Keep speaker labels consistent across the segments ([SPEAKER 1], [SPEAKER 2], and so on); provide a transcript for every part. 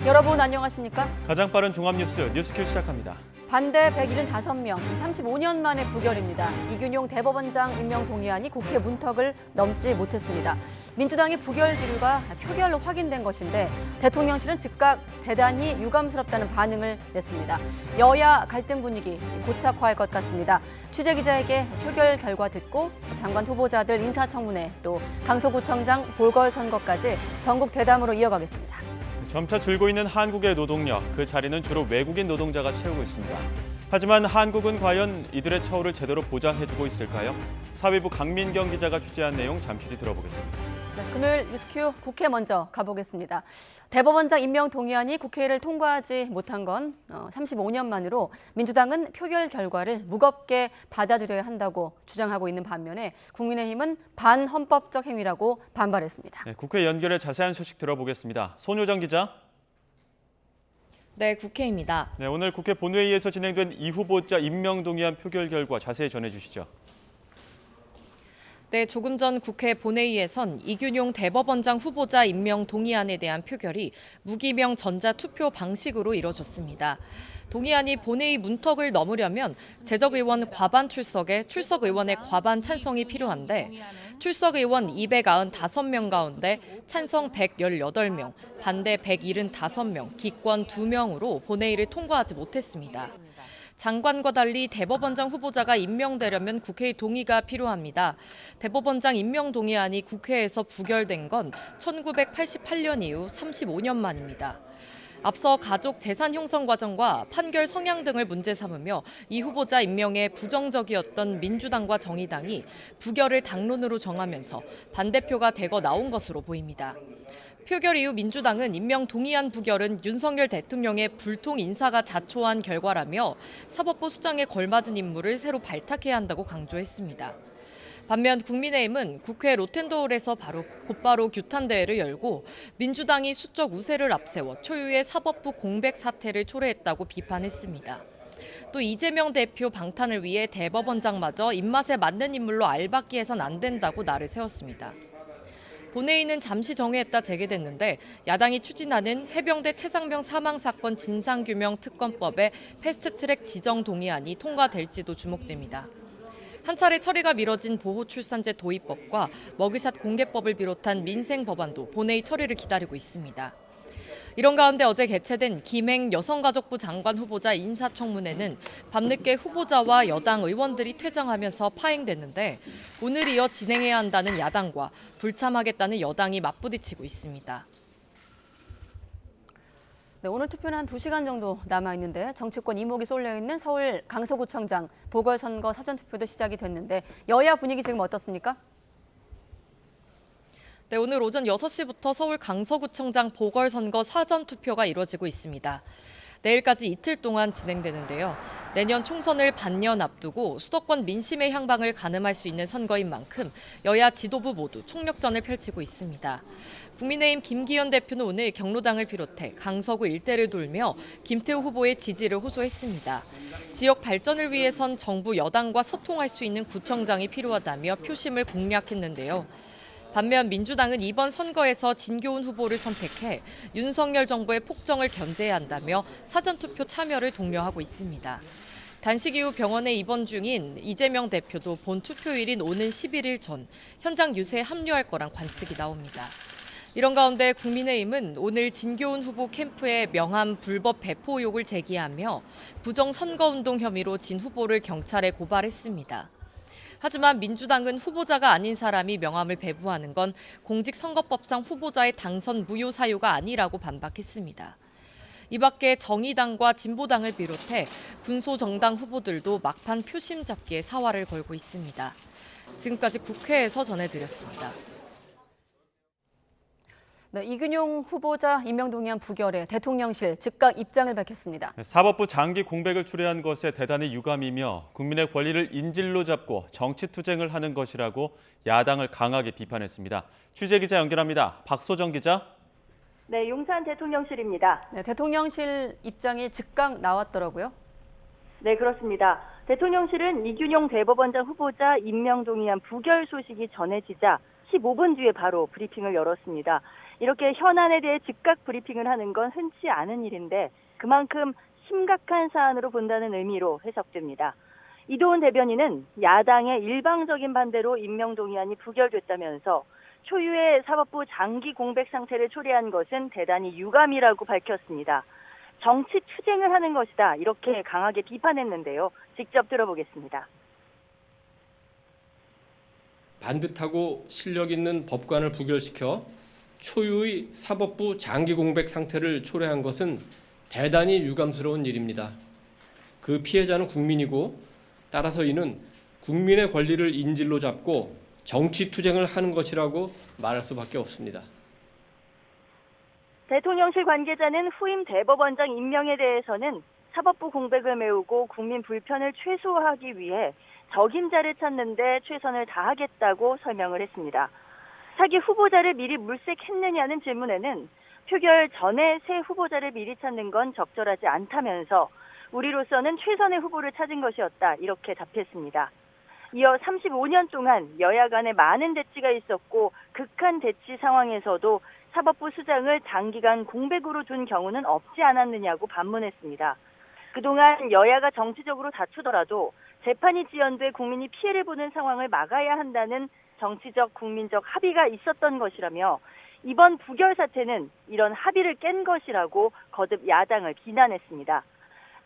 [SPEAKER 1] 네, 여러분 안녕하십니까?
[SPEAKER 2] 가장 빠른 종합뉴스 뉴스큐 시작합니다.
[SPEAKER 1] 반대 175명, 35년 만의 부결입니다. 이균용 대법원장 임명 동의안이 국회 문턱을 넘지 못했습니다. 민주당의 부결 기류가 표결로 확인된 것인데 대통령실은 즉각 대단히 유감스럽다는 반응을 냈습니다. 여야 갈등 분위기 고착화할 것 같습니다. 취재기자에게 표결 결과 듣고 장관 후보자들 인사청문회 또 강서구청장 보궐선거까지 전국 대담으로 이어가겠습니다.
[SPEAKER 2] 점차 줄고 있는 한국의 노동력, 그 자리는 주로 외국인 노동자가 채우고 있습니다. 하지만 한국은 과연 이들의 처우를 제대로 보장해주고 있을까요? 사회부 강민경 기자가 취재한 내용 잠시 뒤 들어보겠습니다.
[SPEAKER 1] 네, 금요일 뉴스큐 국회 먼저 가보겠습니다. 대법원장 임명 동의안이 국회를 통과하지 못한 건 35년 만으로 민주당은 표결 결과를 무겁게 받아들여야 한다고 주장하고 있는 반면에 국민의힘은 반헌법적 행위라고 반발했습니다.
[SPEAKER 2] 네, 국회 연결해 자세한 소식 들어보겠습니다. 손효정 기자.
[SPEAKER 3] 네, 국회입니다.
[SPEAKER 2] 네, 오늘 국회 본회의에서 진행된 이 후보자 임명 동의안 표결 결과 자세히 전해주시죠.
[SPEAKER 3] 네, 조금 전 국회 본회의에선 이균용 대법원장 후보자 임명 동의안에 대한 표결이 무기명 전자투표 방식으로 이뤄졌습니다. 동의안이 본회의 문턱을 넘으려면 재적 의원 과반 출석에 출석 의원의 과반 찬성이 필요한데 출석 의원 295명 가운데 찬성 118명, 반대 175명, 기권 2명으로 본회의를 통과하지 못했습니다. 장관과 달리 대법원장 후보자가 임명되려면 국회의 동의가 필요합니다. 대법원장 임명 동의안이 국회에서 부결된 건 1988년 이후 35년 만입니다. 앞서 가족 재산 형성 과정과 판결 성향 등을 문제 삼으며 이 후보자 임명에 부정적이었던 민주당과 정의당이 부결을 당론으로 정하면서 반대표가 대거 나온 것으로 보입니다. 표결 이후 민주당은 임명 동의안 부결은 윤석열 대통령의 불통 인사가 자초한 결과라며 사법부 수장에 걸맞은 인물을 새로 발탁해야 한다고 강조했습니다. 반면 국민의힘은 국회 로텐더홀에서 곧바로 규탄 대회를 열고 민주당이 수적 우세를 앞세워 초유의 사법부 공백 사태를 초래했다고 비판했습니다. 또 이재명 대표 방탄을 위해 대법원장마저 입맛에 맞는 인물로 알박기 해선 안 된다고 날을 세웠습니다. 본회의는 잠시 정회했다 재개됐는데 야당이 추진하는 해병대 최상병 사망 사건 진상규명 특검법의 패스트트랙 지정 동의안이 통과될지도 주목됩니다. 한 차례 처리가 미뤄진 보호출산제 도입법과 머그샷 공개법을 비롯한 민생 법안도 본회의 처리를 기다리고 있습니다. 이런 가운데 어제 개최된 김행 여성가족부 장관 후보자 인사청문회는 밤늦게 후보자와 여당 의원들이 퇴장하면서 파행됐는데 오늘 이어 진행해야 한다는 야당과 불참하겠다는 여당이 맞부딪히고 있습니다.
[SPEAKER 1] 네, 오늘 투표는 한 2시간 정도 남아있는데 정치권 이목이 쏠려있는 서울 강서구청장 보궐선거 사전투표도 시작이 됐는데 여야 분위기 지금 어떻습니까?
[SPEAKER 3] 네, 오늘 오전 6시부터 서울 강서구청장 보궐선거 사전투표가 이루어지고 있습니다. 내일까지 이틀 동안 진행되는데요. 내년 총선을 반년 앞두고 수도권 민심의 향방을 가늠할 수 있는 선거인 만큼 여야 지도부 모두 총력전을 펼치고 있습니다. 국민의힘 김기현 대표는 오늘 경로당을 비롯해 강서구 일대를 돌며 김태우 후보의 지지를 호소했습니다. 지역 발전을 위해선 정부 여당과 소통할 수 있는 구청장이 필요하다며 표심을 공략했는데요. 반면 민주당은 이번 선거에서 진교훈 후보를 선택해 윤석열 정부의 폭정을 견제해야 한다며 사전투표 참여를 독려하고 있습니다. 단식 이후 병원에 입원 중인 이재명 대표도 본 투표일인 오는 11일 전 현장 유세에 합류할 거란 관측이 나옵니다. 이런 가운데 국민의힘은 오늘 진교훈 후보 캠프에 명함 불법 배포 의혹을 제기하며 부정선거운동 혐의로 진 후보를 경찰에 고발했습니다. 하지만 민주당은 후보자가 아닌 사람이 명함을 배부하는 건 공직선거법상 후보자의 당선 무효 사유가 아니라고 반박했습니다. 이 밖에 정의당과 진보당을 비롯해 군소정당 후보들도 막판 표심 잡기에 사활을 걸고 있습니다. 지금까지 국회에서 전해드렸습니다.
[SPEAKER 1] 네, 이균용 후보자 임명 동의안 부결에 대통령실 즉각 입장을 밝혔습니다.
[SPEAKER 2] 사법부 장기 공백을 초래한 것에 대단히 유감이며 국민의 권리를 인질로 잡고 정치 투쟁을 하는 것이라고 야당을 강하게 비판했습니다. 취재기자 연결합니다. 박소정 기자.
[SPEAKER 4] 네, 용산 대통령실입니다.
[SPEAKER 1] 네, 대통령실 입장이 즉각 나왔더라고요.
[SPEAKER 4] 네, 그렇습니다. 대통령실은 이균용 대법원장 후보자 임명 동의안 부결 소식이 전해지자 15분 뒤에 바로 브리핑을 열었습니다. 이렇게 현안에 대해 즉각 브리핑을 하는 건 흔치 않은 일인데 그만큼 심각한 사안으로 본다는 의미로 해석됩니다. 이도훈 대변인은 야당의 일방적인 반대로 임명동의안이 부결됐다면서 초유의 사법부 장기 공백 상태를 초래한 것은 대단히 유감이라고 밝혔습니다. 정치 투쟁을 하는 것이다 이렇게 강하게 비판했는데요. 직접 들어보겠습니다.
[SPEAKER 5] 반듯하고 실력 있는 법관을 부결시켜 초유의 사법부 장기 공백 상태를 초래한 것은 대단히 유감스러운 일입니다. 그 피해자는 국민이고 따라서 이는 국민의 권리를 인질로 잡고 정치 투쟁을 하는 것이라고 말할 수밖에 없습니다.
[SPEAKER 4] 대통령실 관계자는 후임 대법원장 임명에 대해서는 사법부 공백을 메우고 국민 불편을 최소화하기 위해 적임자를 찾는 데 최선을 다하겠다고 설명을 했습니다. 차기 후보자를 미리 물색했느냐는 질문에는 표결 전에 새 후보자를 미리 찾는 건 적절하지 않다면서 우리로서는 최선의 후보를 찾은 것이었다 이렇게 답했습니다. 이어 35년 동안 여야 간에 많은 대치가 있었고 극한 대치 상황에서도 사법부 수장을 장기간 공백으로 둔 경우는 없지 않았느냐고 반문했습니다. 그동안 여야가 정치적으로 다투더라도 재판이 지연돼 국민이 피해를 보는 상황을 막아야 한다는 정치적 국민적 합의가 있었던 것이라며 이번 부결 사태는 이런 합의를 깬 것이라고 거듭 야당을 비난했습니다.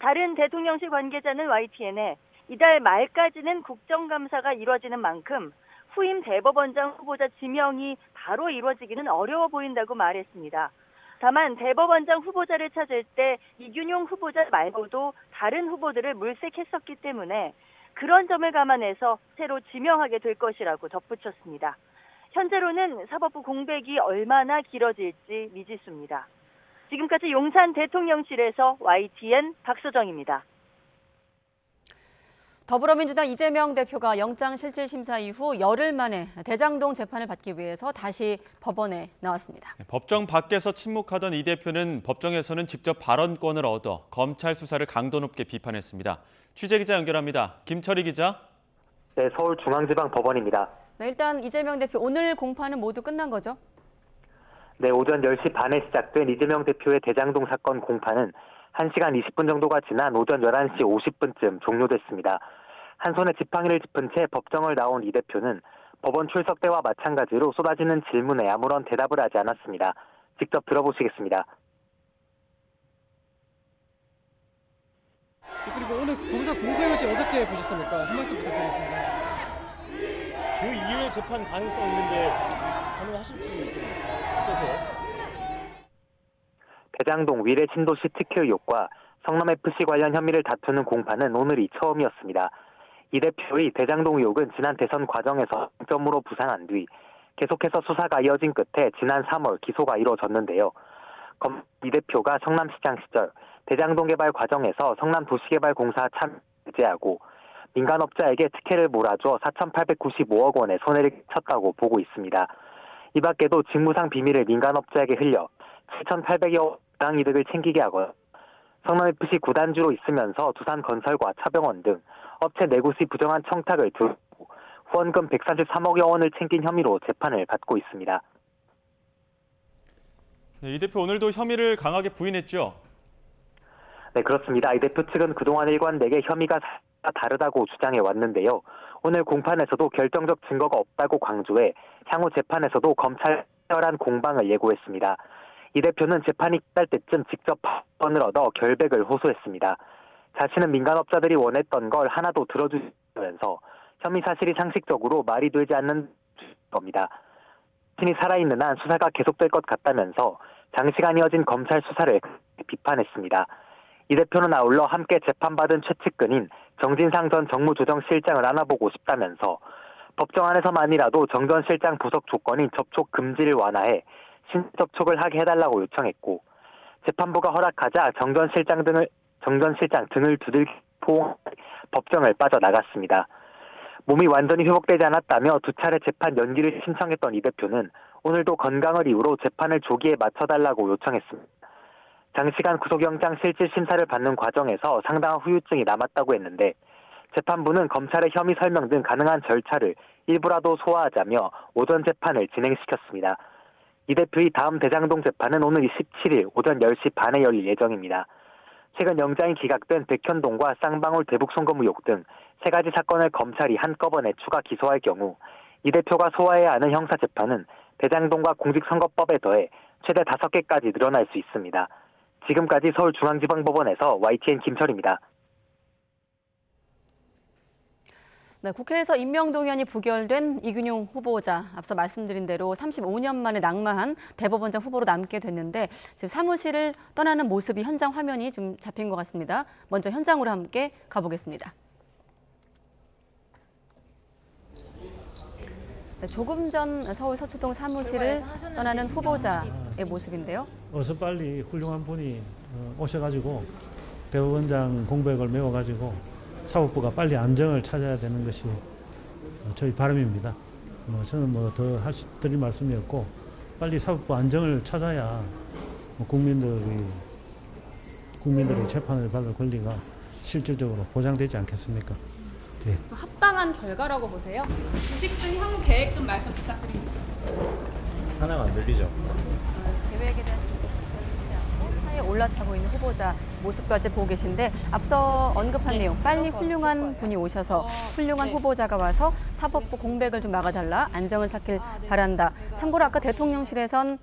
[SPEAKER 4] 다른 대통령실 관계자는 YTN에 이달 말까지는 국정감사가 이뤄지는 만큼 후임 대법원장 후보자 지명이 바로 이루어지기는 어려워 보인다고 말했습니다. 다만 대법원장 후보자를 찾을 때 이균용 후보자 말고도 다른 후보들을 물색했었기 때문에 그런 점을 감안해서 새로 지명하게 될 것이라고 덧붙였습니다. 현재로는 사법부 공백이 얼마나 길어질지 미지수입니다. 지금까지 용산 대통령실에서 YTN 박소정입니다.
[SPEAKER 1] 더불어민주당 이재명 대표가 영장실질심사 이후 열흘 만에 대장동 재판을 받기 위해서 다시 법원에 나왔습니다.
[SPEAKER 2] 법정 밖에서 침묵하던 이 대표는 법정에서는 직접 발언권을 얻어 검찰 수사를 강도 높게 비판했습니다. 취재기자 연결합니다. 김철희 기자.
[SPEAKER 6] 네, 서울중앙지방법원입니다.
[SPEAKER 1] 네, 일단 이재명 대표 오늘 공판은 모두 끝난 거죠?
[SPEAKER 6] 네, 오전 10시 반에 시작된 이재명 대표의 대장동 사건 공판은 1시간 20분 정도가 지난 오전 11시 50분쯤 종료됐습니다. 한 손에 지팡이를 짚은 채 법정을 나온 이 대표는 법원 출석 때와 마찬가지로 쏟아지는 질문에 아무런 대답을 하지 않았습니다. 직접 들어보시겠습니다.
[SPEAKER 7] 그리고 오늘 검사 공소유지 어떻게 보셨습니까? 한 말씀 부탁드리겠습니다.
[SPEAKER 8] 주 2회 재판 가능성 있는데 가능하실지 좀 어떠세요?
[SPEAKER 6] 대장동 위례 신도시 특혜 의혹과 성남FC 관련 혐의를 다투는 공판은 오늘이 처음이었습니다. 이 대표의 대장동 의혹은 지난 대선 과정에서 0점으로 부상한 뒤 계속해서 수사가 이어진 끝에 지난 3월 기소가 이루어졌는데요. 이 대표가 성남시장 시절 대장동 개발 과정에서 성남도시개발공사 참여제하고 민간업자에게 특혜를 몰아줘 4,895억 원의 손해를 끼쳤다고 보고 있습니다. 이 밖에도 직무상 비밀을 민간업자에게 흘려 7,800여 원 부당 이득을 챙기게 하고 성남FC 구단주로 있으면서 두산건설과 차병원 등 업체 내구시 부정한 청탁을 두고 후원금 133억여 원을 챙긴 혐의로 재판을 받고 있습니다.
[SPEAKER 2] 네, 이 대표 오늘도 혐의를 강하게 부인했죠?
[SPEAKER 6] 네, 그렇습니다. 이 대표 측은 그동안 일관되게 혐의가 다르다고 주장해 왔는데요. 오늘 공판에서도 결정적 증거가 없다고 강조해 향후 재판에서도 검찰 치열한 공방을 예고했습니다. 이 대표는 재판이 끝날 때쯤 직접 법원을 얻어 결백을 호소했습니다. 자신은 민간업자들이 원했던 걸 하나도 들어주면서 혐의 사실이 상식적으로 말이 되지 않는 겁니다. 자신이 살아있는 한 수사가 계속될 것 같다면서 장시간 이어진 검찰 수사를 비판했습니다. 이 대표는 아울러 함께 재판받은 최측근인 정진상 전 정무조정실장을 안아보고 싶다면서 법정 안에서만이라도 정 전 실장 부석 조건인 접촉 금지를 완화해 신접촉을 하게 해달라고 요청했고 재판부가 허락하자 정 전 실장 등을 두들겨 포옹 법정을 빠져나갔습니다. 몸이 완전히 회복되지 않았다며 두 차례 재판 연기를 신청했던 이 대표는 오늘도 건강을 이유로 재판을 조기에 마쳐달라고 요청했습니다. 장시간 구속영장 실질심사를 받는 과정에서 상당한 후유증이 남았다고 했는데 재판부는 검찰의 혐의 설명 등 가능한 절차를 일부라도 소화하자며 오전 재판을 진행시켰습니다. 이 대표의 다음 대장동 재판은 오늘 17일 오전 10시 반에 열릴 예정입니다. 최근 영장이 기각된 백현동과 쌍방울 대북 송금 의혹 등 세 가지 사건을 검찰이 한꺼번에 추가 기소할 경우 이 대표가 소화해야 하는 형사재판은 대장동과 공직선거법에 더해 최대 5개까지 늘어날 수 있습니다. 지금까지 서울중앙지방법원에서 YTN 김철입니다.
[SPEAKER 1] 네, 국회에서 임명동의안이 부결된 이균용 후보자, 앞서 말씀드린 대로 35년 만에 낙마한 대법원장 후보로 남게 됐는데 지금 사무실을 떠나는 모습이 현장 화면이 좀 잡힌 것 같습니다. 먼저 현장으로 함께 가보겠습니다. 네, 조금 전 서울 서초동 사무실을 떠나는 후보자의 모습인데요.
[SPEAKER 9] 어서 빨리 훌륭한 분이 오셔가지고 대법원장 공백을 메워가지고 사법부가 빨리 안정을 찾아야 되는 것이 저희 바람입니다. 저는 더 드릴 말씀이 없고 빨리 사법부 안정을 찾아야 국민들의 재판을 받을 권리가 실질적으로 보장되지 않겠습니까? 네.
[SPEAKER 10] 합당한 결과라고 보세요? 주식 등 향후 계획 좀 말씀 부탁드립니다.
[SPEAKER 8] 하나가 안 들리죠?
[SPEAKER 1] 계획에 대한 지적이 들리지 않고 차에 올라타고 있는 후보자 모습까지 보고 계신데 앞서 언급한 내용, 빨리 훌륭한 분이 오셔서 훌륭한 후보자가 와서 사법부 공백을 좀 막아달라, 안정을 찾길 바란다. 참고로 아까 대통령실에선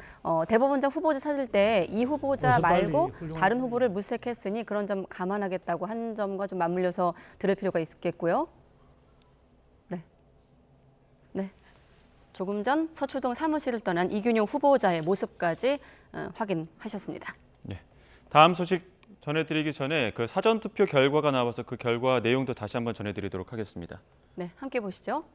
[SPEAKER 1] 대법원장 후보자 찾을 때 이 후보자 말고 다른 후보를 물색했으니 그런 점 감안하겠다고 한 점과 좀 맞물려서 들을 필요가 있겠고요. 네. 조금 전 서초동 사무실을 떠난 이균용 후보자의 모습까지 확인하셨습니다.
[SPEAKER 2] 네. 다음 소식 전해드리기 전에 그 사전투표 결과가 나와서 그 결과 내용도 다시 한번 전해드리도록 하겠습니다.
[SPEAKER 1] 네, 함께 보시죠.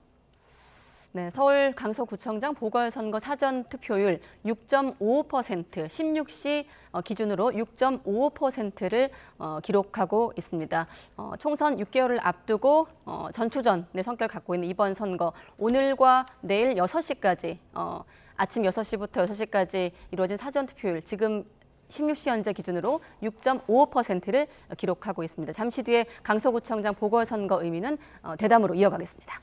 [SPEAKER 1] 네, 서울 강서구청장 보궐선거 사전투표율 6.55%, 16시 기준으로 6.55%를 기록하고 있습니다. 총선 6개월을 앞두고 전초전의 성격을 갖고 있는 이번 선거, 오늘과 내일 6시까지, 아침 6시부터 6시까지 이루어진 사전투표율, 지금 16시 현재 기준으로 6.55%를 기록하고 있습니다. 잠시 뒤에 강서구청장 보궐선거 의미는 대담으로 이어가겠습니다.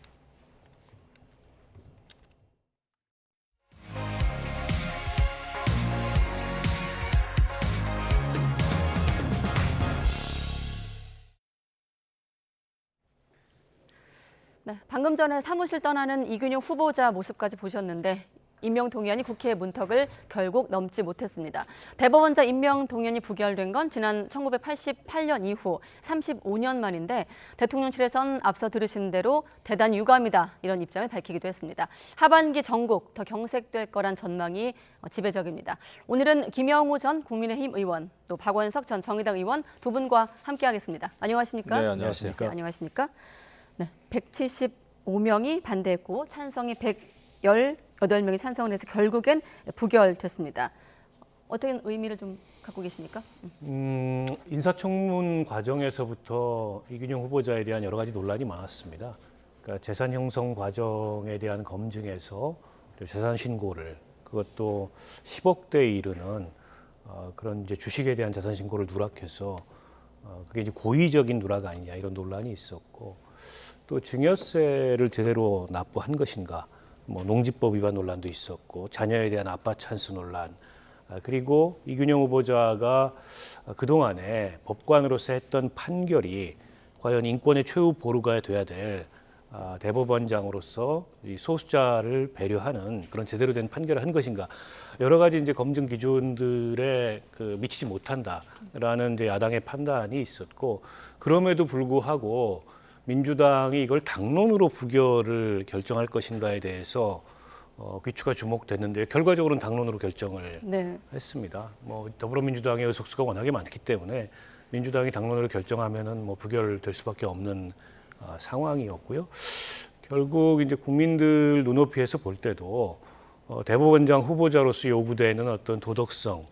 [SPEAKER 1] 네, 방금 전에 사무실 떠나는 이균용 후보자 모습까지 보셨는데 임명동의안이 국회 문턱을 결국 넘지 못했습니다. 대법원장 임명동의안이 부결된 건 지난 1988년 이후 35년 만인데 대통령실에선 앞서 들으신 대로 대단히 유감이다 이런 입장을 밝히기도 했습니다. 하반기 전국 더 경색될 거란 전망이 지배적입니다. 오늘은 김영우 전 국민의힘 의원, 또 박원석 전 정의당 의원 두 분과 함께하겠습니다. 안녕하십니까?
[SPEAKER 11] 네, 안녕하십니까?
[SPEAKER 1] 네, 안녕하십니까? 네, 175명이 반대했고 찬성이 118명이 찬성을 해서 결국엔 부결됐습니다. 어떤 의미를 좀 갖고 계십니까?
[SPEAKER 11] 인사청문 과정에서부터 이균용 후보자에 대한 여러 가지 논란이 많았습니다. 그러니까 재산 형성 과정에 대한 검증에서 재산 신고를, 그것도 10억대에 이르는 그런 이제 주식에 대한 재산 신고를 누락해서 그게 이제 고의적인 누락 아니냐 이런 논란이 있었고, 또 증여세를 제대로 납부한 것인가, 농지법 위반 논란도 있었고, 자녀에 대한 아빠 찬스 논란, 그리고 이균용 후보자가 그동안에 법관으로서 했던 판결이 과연 인권의 최후 보루가 돼야 될 대법원장으로서 이 소수자를 배려하는 그런 제대로 된 판결을 한 것인가, 여러 가지 이제 검증 기준들에 미치지 못한다라는 이제 야당의 판단이 있었고, 그럼에도 불구하고 민주당이 이걸 당론으로 부결을 결정할 것인가에 대해서 귀추가 주목됐는데 결과적으로는 당론으로 결정을 했습니다. 더불어민주당의 의석수가 워낙에 많기 때문에 민주당이 당론으로 결정하면은 부결될 수밖에 없는 상황이었고요. 결국 이제 국민들 눈높이에서 볼 때도 대법원장 후보자로서 요구되는 어떤 도덕성,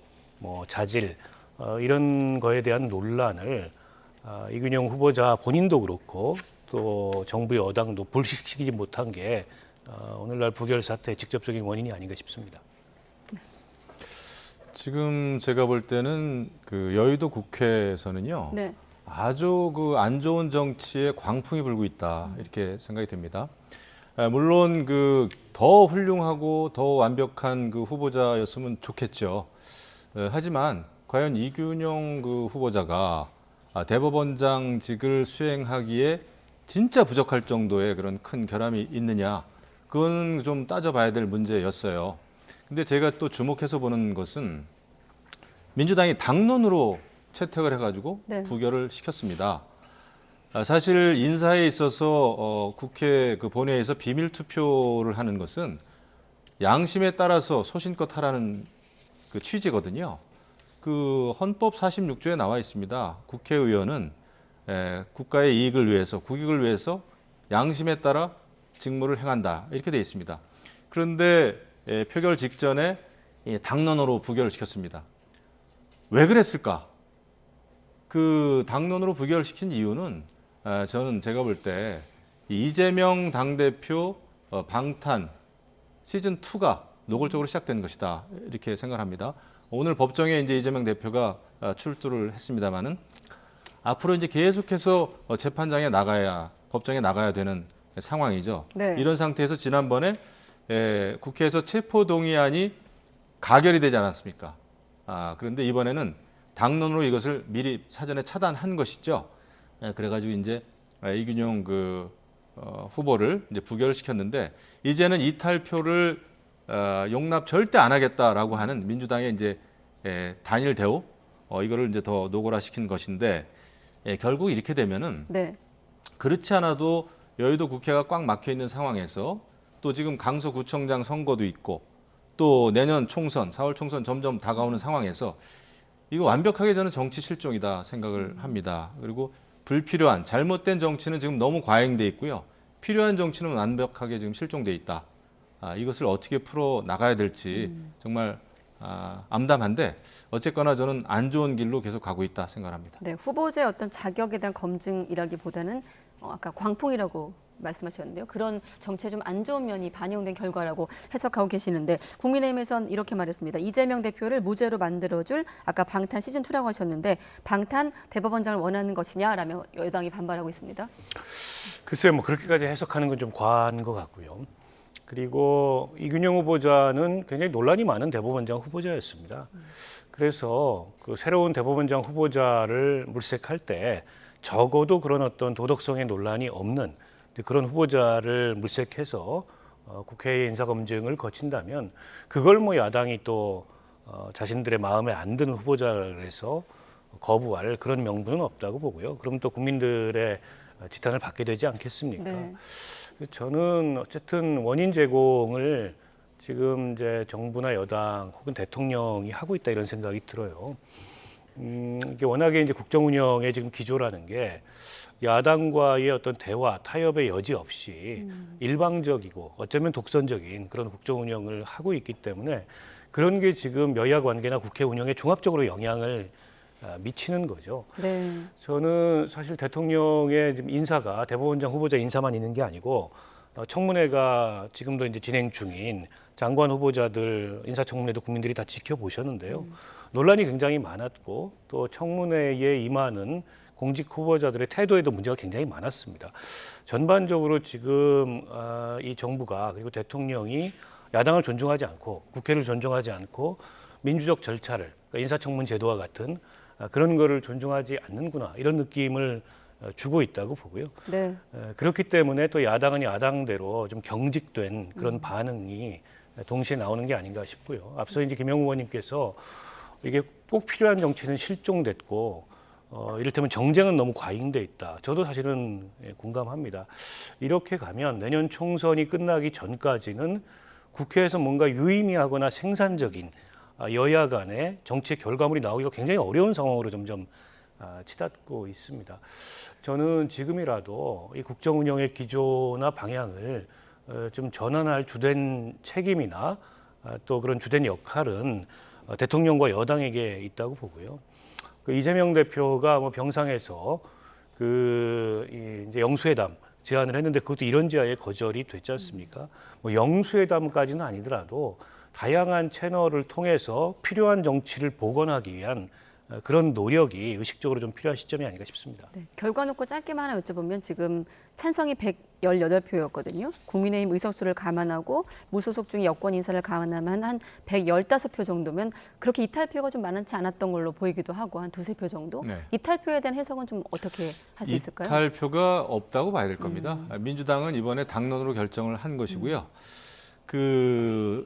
[SPEAKER 11] 자질 이런 거에 대한 논란을 이균용 후보자 본인도 그렇고 또 정부의 여당도 불식시키지 못한 게 오늘날 부결 사태의 직접적인 원인이 아닌가 싶습니다.
[SPEAKER 12] 지금 제가 볼 때는 그 여의도 국회에서는요. 아주 그 안 좋은 정치에 광풍이 불고 있다 이렇게 생각이 됩니다. 물론 그 더 훌륭하고 더 완벽한 그 후보자였으면 좋겠죠. 하지만 과연 이균용 그 후보자가 대법원장직을 수행하기에 진짜 부족할 정도의 그런 큰 결함이 있느냐, 그건 좀 따져봐야 될 문제였어요. 근데 제가 또 주목해서 보는 것은 민주당이 당론으로 채택을 해가지고
[SPEAKER 1] 네.
[SPEAKER 12] 부결을 시켰습니다. 사실 인사에 있어서 국회 그 본회의에서 비밀 투표를 하는 것은 양심에 따라서 소신껏 하라는 그 취지거든요. 그 헌법 46조에 나와 있습니다. 국회의원은 국가의 이익을 위해서, 국익을 위해서 양심에 따라 직무를 행한다 이렇게 돼 있습니다. 그런데 표결 직전에 당론으로 부결을 시켰습니다. 왜 그랬을까? 그 당론으로 부결시킨 이유는 저는 제가 볼 때 이재명 당대표 방탄 시즌 2가 노골적으로 시작된 것이다 이렇게 생각합니다. 오늘 법정에 이제 이재명 대표가 출두를 했습니다만은 앞으로 이제 계속해서 재판장에 나가야, 법정에 나가야 되는 상황이죠.
[SPEAKER 1] 네.
[SPEAKER 12] 이런 상태에서 지난번에 국회에서 체포동의안이 가결이 되지 않았습니까? 그런데 이번에는 당론으로 이것을 미리 사전에 차단한 것이죠. 그래가지고 이제 이균용 그 후보를 이제 부결을 시켰는데, 이제는 이탈표를 용납 절대 안 하겠다라고 하는 민주당의 이제 단일 대우, 이거를 이제 더 노골화시킨 것인데, 결국 이렇게 되면은
[SPEAKER 1] 네.
[SPEAKER 12] 그렇지 않아도 여의도 국회가 꽉 막혀 있는 상황에서 또 지금 강서구청장 선거도 있고 또 내년 총선, 4월 총선 점점 다가오는 상황에서 이거 완벽하게 저는 정치 실종이다 생각을 합니다. 그리고 불필요한 잘못된 정치는 지금 너무 과잉돼 있고요. 필요한 정치는 완벽하게 지금 실종돼 있다. 이것을 어떻게 풀어 나가야 될지 정말 암담한데, 어쨌거나 저는 안 좋은 길로 계속 가고 있다 생각합니다.
[SPEAKER 1] 네, 후보자의 어떤 자격에 대한 검증이라기보다는 아까 광풍이라고 말씀하셨는데요. 그런 정치에 좀 안 좋은 면이 반영된 결과라고 해석하고 계시는데, 국민의힘에선 이렇게 말했습니다. 이재명 대표를 무죄로 만들어줄 아까 방탄 시즌2라고 하셨는데, 방탄 대법원장을 원하는 것이냐라며 여당이 반발하고 있습니다.
[SPEAKER 11] 글쎄요, 뭐 그렇게까지 해석하는 건 좀 과한 것 같고요. 그리고 이균용 후보자는 굉장히 논란이 많은 대법원장 후보자였습니다. 그래서 그 새로운 대법원장 후보자를 물색할 때 적어도 그런 어떤 도덕성의 논란이 없는 그런 후보자를 물색해서 국회의 인사검증을 거친다면, 그걸 뭐 야당이 또 자신들의 마음에 안 드는 후보자를 해서 거부할 그런 명분은 없다고 보고요. 그럼 또 국민들의 지탄을 받게 되지 않겠습니까?
[SPEAKER 1] 네.
[SPEAKER 11] 저는 어쨌든 원인 제공을 지금 이제 정부나 여당 혹은 대통령이 하고 있다 이런 생각이 들어요. 이게 워낙에 이제 국정 운영의 지금 기조라는 게 야당과의 어떤 대화, 타협의 여지 없이 일방적이고 어쩌면 독선적인 그런 국정 운영을 하고 있기 때문에 그런 게 지금 여야 관계나 국회 운영에 종합적으로 영향을 미치는 거죠.
[SPEAKER 1] 네.
[SPEAKER 11] 저는 사실 대통령의 지금 인사가 대법원장 후보자 인사만 있는 게 아니고 청문회가 지금도 이제 진행 중인 장관 후보자들 인사청문회도 국민들이 다 지켜보셨는데요. 논란이 굉장히 많았고 또 청문회에 임하는 공직 후보자들의 태도에도 문제가 굉장히 많았습니다. 전반적으로 지금 이 정부가 그리고 대통령이 야당을 존중하지 않고 국회를 존중하지 않고 민주적 절차를, 그러니까 인사청문 제도와 같은 그런 거를 존중하지 않는구나, 이런 느낌을 주고 있다고 보고요.
[SPEAKER 1] 네.
[SPEAKER 11] 그렇기 때문에 또 야당은 야당대로 좀 경직된 그런 반응이 동시에 나오는 게 아닌가 싶고요. 앞서 이제 김영우 의원님께서 이게 꼭 필요한 정치는 실종됐고 이를테면 정쟁은 너무 과잉돼 있다. 저도 사실은 공감합니다. 이렇게 가면 내년 총선이 끝나기 전까지는 국회에서 뭔가 유의미하거나 생산적인 여야 간의 정치의 결과물이 나오기가 굉장히 어려운 상황으로 점점 치닫고 있습니다. 저는 지금이라도 이 국정 운영의 기조나 방향을 좀 전환할 주된 책임이나 또 그런 주된 역할은 대통령과 여당에게 있다고 보고요. 그 이재명 대표가 뭐 병상에서 이제 영수회담 제안을 했는데 그것도 이런 지하에 거절이 됐지 않습니까? 뭐 영수회담까지는 아니더라도 다양한 채널을 통해서 필요한 정치를 복원하기 위한 그런 노력이 의식적으로 좀 필요한 시점이 아닌가 싶습니다.
[SPEAKER 1] 네, 결과 놓고 짧게만 하나 여쭤보면 지금 찬성이 118표였거든요. 국민의힘 의석수를 감안하고 무소속 중에 여권 인사를 감안하면 한 115표 정도면 그렇게 이탈표가 좀 많지 않았던 걸로 보이기도 하고 한 두세 표 정도.
[SPEAKER 12] 네.
[SPEAKER 1] 이탈표에 대한 해석은 좀 어떻게 할 수 있을까요?
[SPEAKER 12] 이탈표가 없다고 봐야 될 겁니다. 민주당은 이번에 당론으로 결정을 한 것이고요. 그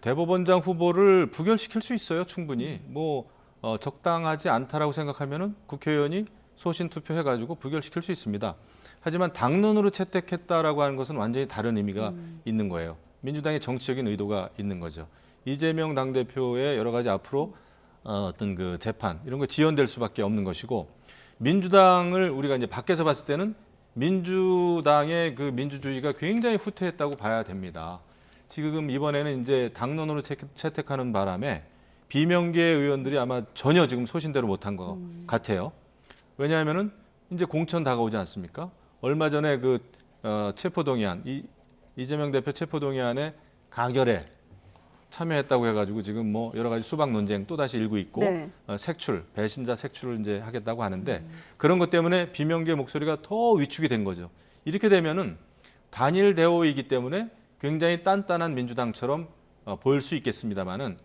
[SPEAKER 12] 대법원장 후보를 부결시킬 수 있어요, 충분히. 적당하지 않다라고 생각하면은 국회의원이 소신 투표해가지고 부결시킬 수 있습니다. 하지만 당론으로 채택했다라고 하는 것은 완전히 다른 의미가 있는 거예요. 민주당의 정치적인 의도가 있는 거죠. 이재명 당대표의 여러 가지 앞으로 어떤 그 재판 이런 거 지연될 수밖에 없는 것이고, 민주당을 우리가 이제 밖에서 봤을 때는 민주당의 그 민주주의가 굉장히 후퇴했다고 봐야 됩니다. 지금 이번에는 이제 당론으로 채택하는 바람에 비명계 의원들이 아마 전혀 지금 소신대로 못한 것 같아요. 왜냐하면은 이제 공천 다가오지 않습니까? 얼마 전에 그 체포동의안, 이재명 대표 체포동의안에 가결에 참여했다고 해가지고 지금 뭐 여러 가지 수박 논쟁 또 다시 일고 있고,
[SPEAKER 1] 네.
[SPEAKER 12] 배신자 색출을 이제 하겠다고 하는데 그런 것 때문에 비명계 목소리가 더 위축이 된 거죠. 이렇게 되면은 단일 대오이기 때문에 굉장히 단단한 민주당처럼 보일 수 있겠습니다만은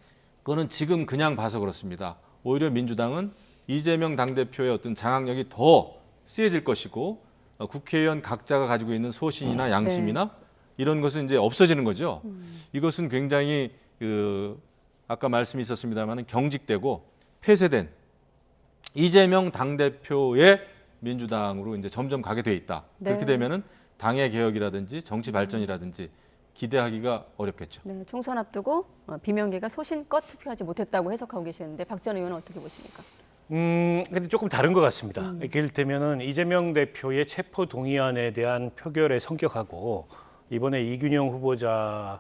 [SPEAKER 12] 그거는 지금 그냥 봐서 그렇습니다. 오히려 민주당은 이재명 당대표의 어떤 장악력이 더 세질 것이고, 국회의원 각자가 가지고 있는 소신이나 양심이나 이런 것은 이제 없어지는 거죠. 이것은 굉장히 아까 말씀이 있었습니다만 경직되고 폐쇄된 이재명 당대표의 민주당으로 이제 점점 가게 돼 있다.
[SPEAKER 1] 네.
[SPEAKER 12] 그렇게 되면은 당의 개혁이라든지 정치 발전이라든지 기대하기가 어렵겠죠.
[SPEAKER 1] 네, 총선 앞두고 비명계가 소신껏 투표하지 못했다고 해석하고 계시는데 박 전 의원은 어떻게 보십니까?
[SPEAKER 11] 근데 조금 다른 것 같습니다. 이를테면은 이재명 대표의 체포 동의안에 대한 표결의 성격하고 이번에 이균용 후보자에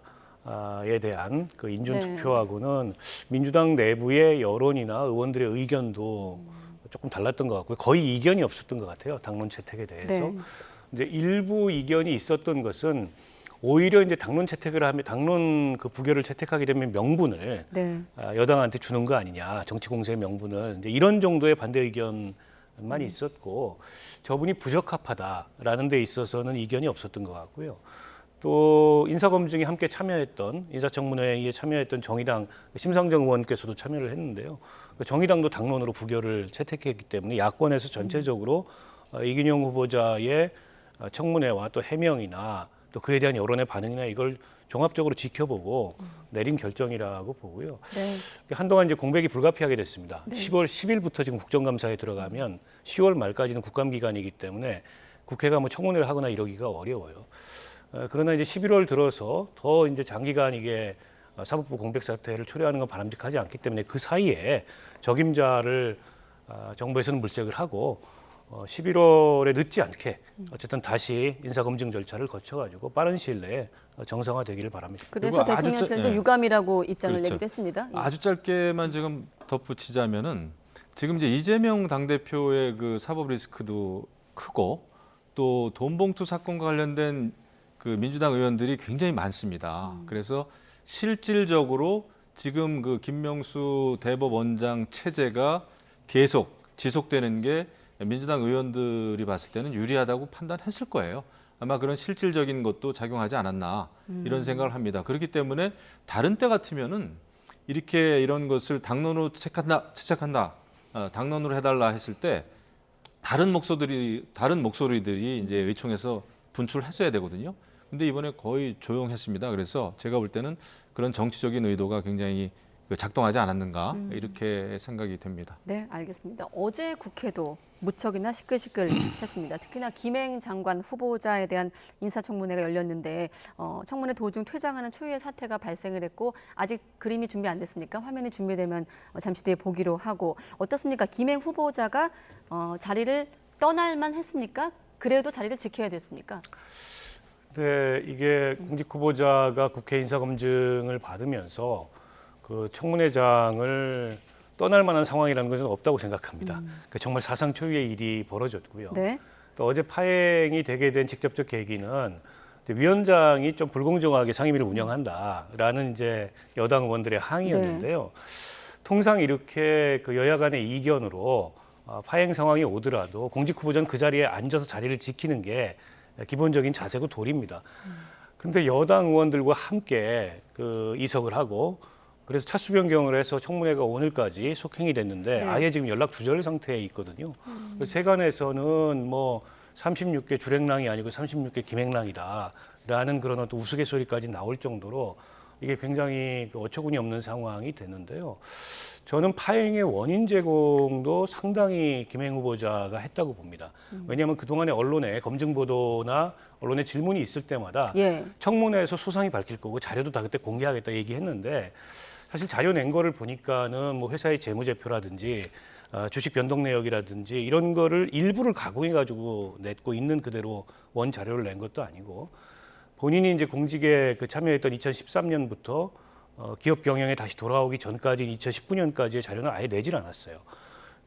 [SPEAKER 11] 대한 그 인준 투표하고는 민주당 내부의 여론이나 의원들의 의견도 조금 달랐던 것 같고요. 거의 이견이 없었던 것 같아요. 당론 채택에 대해서.
[SPEAKER 1] 네.
[SPEAKER 11] 이제 일부 이견이 있었던 것은 오히려 이제 당론 채택을 하면 당론 그 부결을 채택하게 되면 명분을 여당한테 주는 거 아니냐, 정치 공세의 명분을, 이제 이런 정도의 반대 의견만 있었고, 저분이 부적합하다라는 데 있어서는 이견이 없었던 것 같고요. 또 인사검증에 함께 참여했던, 인사청문회에 참여했던 정의당 심상정 의원께서도 참여를 했는데요. 정의당도 당론으로 부결을 채택했기 때문에 야권에서 전체적으로 이균용 후보자의 청문회와 또 해명이나 또 그에 대한 여론의 반응이나 이걸 종합적으로 지켜보고 내린 결정이라고 보고요.
[SPEAKER 1] 네.
[SPEAKER 11] 한동안 이제 공백이 불가피하게 됐습니다.
[SPEAKER 1] 네.
[SPEAKER 11] 10월 10일부터 지금 국정감사에 들어가면 10월 말까지는 국감 기간이기 때문에 국회가 뭐 청문회를 하거나 이러기가 어려워요. 그러나 이제 11월 들어서 더 이제 장기간 이게 사법부 공백 사태를 초래하는 건 바람직하지 않기 때문에 그 사이에 적임자를 정부에서는 물색을 하고 11월에 늦지 않게 어쨌든 다시 인사검증 절차를 거쳐가지고 빠른 시일 내에 정상화되기를 바랍니다.
[SPEAKER 1] 그래서 대통령실도 유감이라고 입장을
[SPEAKER 12] 그렇죠.
[SPEAKER 1] 내기도 했습니다.
[SPEAKER 12] 아주 짧게만 지금 덧붙이자면은 지금 이제 이재명 당대표의 그 사법 리스크도 크고 또 돈봉투 사건과 관련된 그 민주당 의원들이 굉장히 많습니다. 그래서 실질적으로 지금 그 김명수 대법원장 체제가 계속 지속되는 게 민주당 의원들이 봤을 때는 유리하다고 판단했을 거예요. 아마 그런 실질적인 것도 작용하지 않았나 이런 생각을 합니다. 그렇기 때문에 다른 때 같으면은 이렇게 이런 것을 당론으로 채택한다, 당론으로 해달라 했을 때 다른 목소리들이 이제 의총에서 분출했어야 되거든요. 근데 이번에 거의 조용했습니다. 그래서 제가 볼 때는 그런 정치적인 의도가 굉장히 작동하지 않았는가 이렇게 생각이 됩니다.
[SPEAKER 1] 네, 알겠습니다. 어제 국회도 무척이나 시끌시끌했습니다. 특히나 김행 장관 후보자에 대한 인사청문회가 열렸는데 청문회 도중 퇴장하는 초유의 사태가 발생을 했고 아직 그림이 준비 안 됐으니까 화면이 준비되면 잠시 뒤에 보기로 하고 어떻습니까? 김행 후보자가 자리를 떠날만 했습니까? 그래도 자리를 지켜야 됐습니까?
[SPEAKER 11] 네, 이게 공직 후보자가 국회 인사검증을 받으면서 그 청문회장을 떠날 만한 상황이라는 것은 없다고 생각합니다. 그러니까 정말 사상 초유의 일이 벌어졌고요.
[SPEAKER 1] 네.
[SPEAKER 11] 또 어제 파행이 되게 된 직접적 계기는 위원장이 좀 불공정하게 상임위를 운영한다라는 이제 여당 의원들의 항의였는데요. 통상 이렇게 그 여야 간의 이견으로 파행 상황이 오더라도 공직 후보자는 그 자리에 앉아서 자리를 지키는 게 기본적인 자세고 도리입니다. 근데 여당 의원들과 함께 그 이석을 하고 그래서 차수 변경을 해서 청문회가 오늘까지 속행이 됐는데
[SPEAKER 1] 네.
[SPEAKER 11] 아예 지금 연락 두절 상태에 있거든요. 세간에서는 뭐 36개 주랭랑이 아니고 36개 김행랑이다라는 그런 어떤 우스갯소리까지 나올 정도로 이게 굉장히 어처구니 없는 상황이 됐는데요. 저는 파행의 원인 제공도 상당히 김행 후보자가 했다고 봅니다. 왜냐하면 그동안에 언론에 검증 보도나 언론에 질문이 있을 때마다
[SPEAKER 1] 예.
[SPEAKER 11] 청문회에서 소상히 밝힐 거고 자료도 다 그때 공개하겠다 얘기했는데 사실 자료 낸 거를 보니까는 뭐 회사의 재무제표라든지 주식 변동 내역이라든지 이런 거를 일부를 가공해 가지고 냈고 있는 그대로 원 자료를 낸 것도 아니고 본인이 이제 공직에 그 참여했던 2013년부터 기업 경영에 다시 돌아오기 전까지 2019년까지의 자료는 아예 내질 않았어요.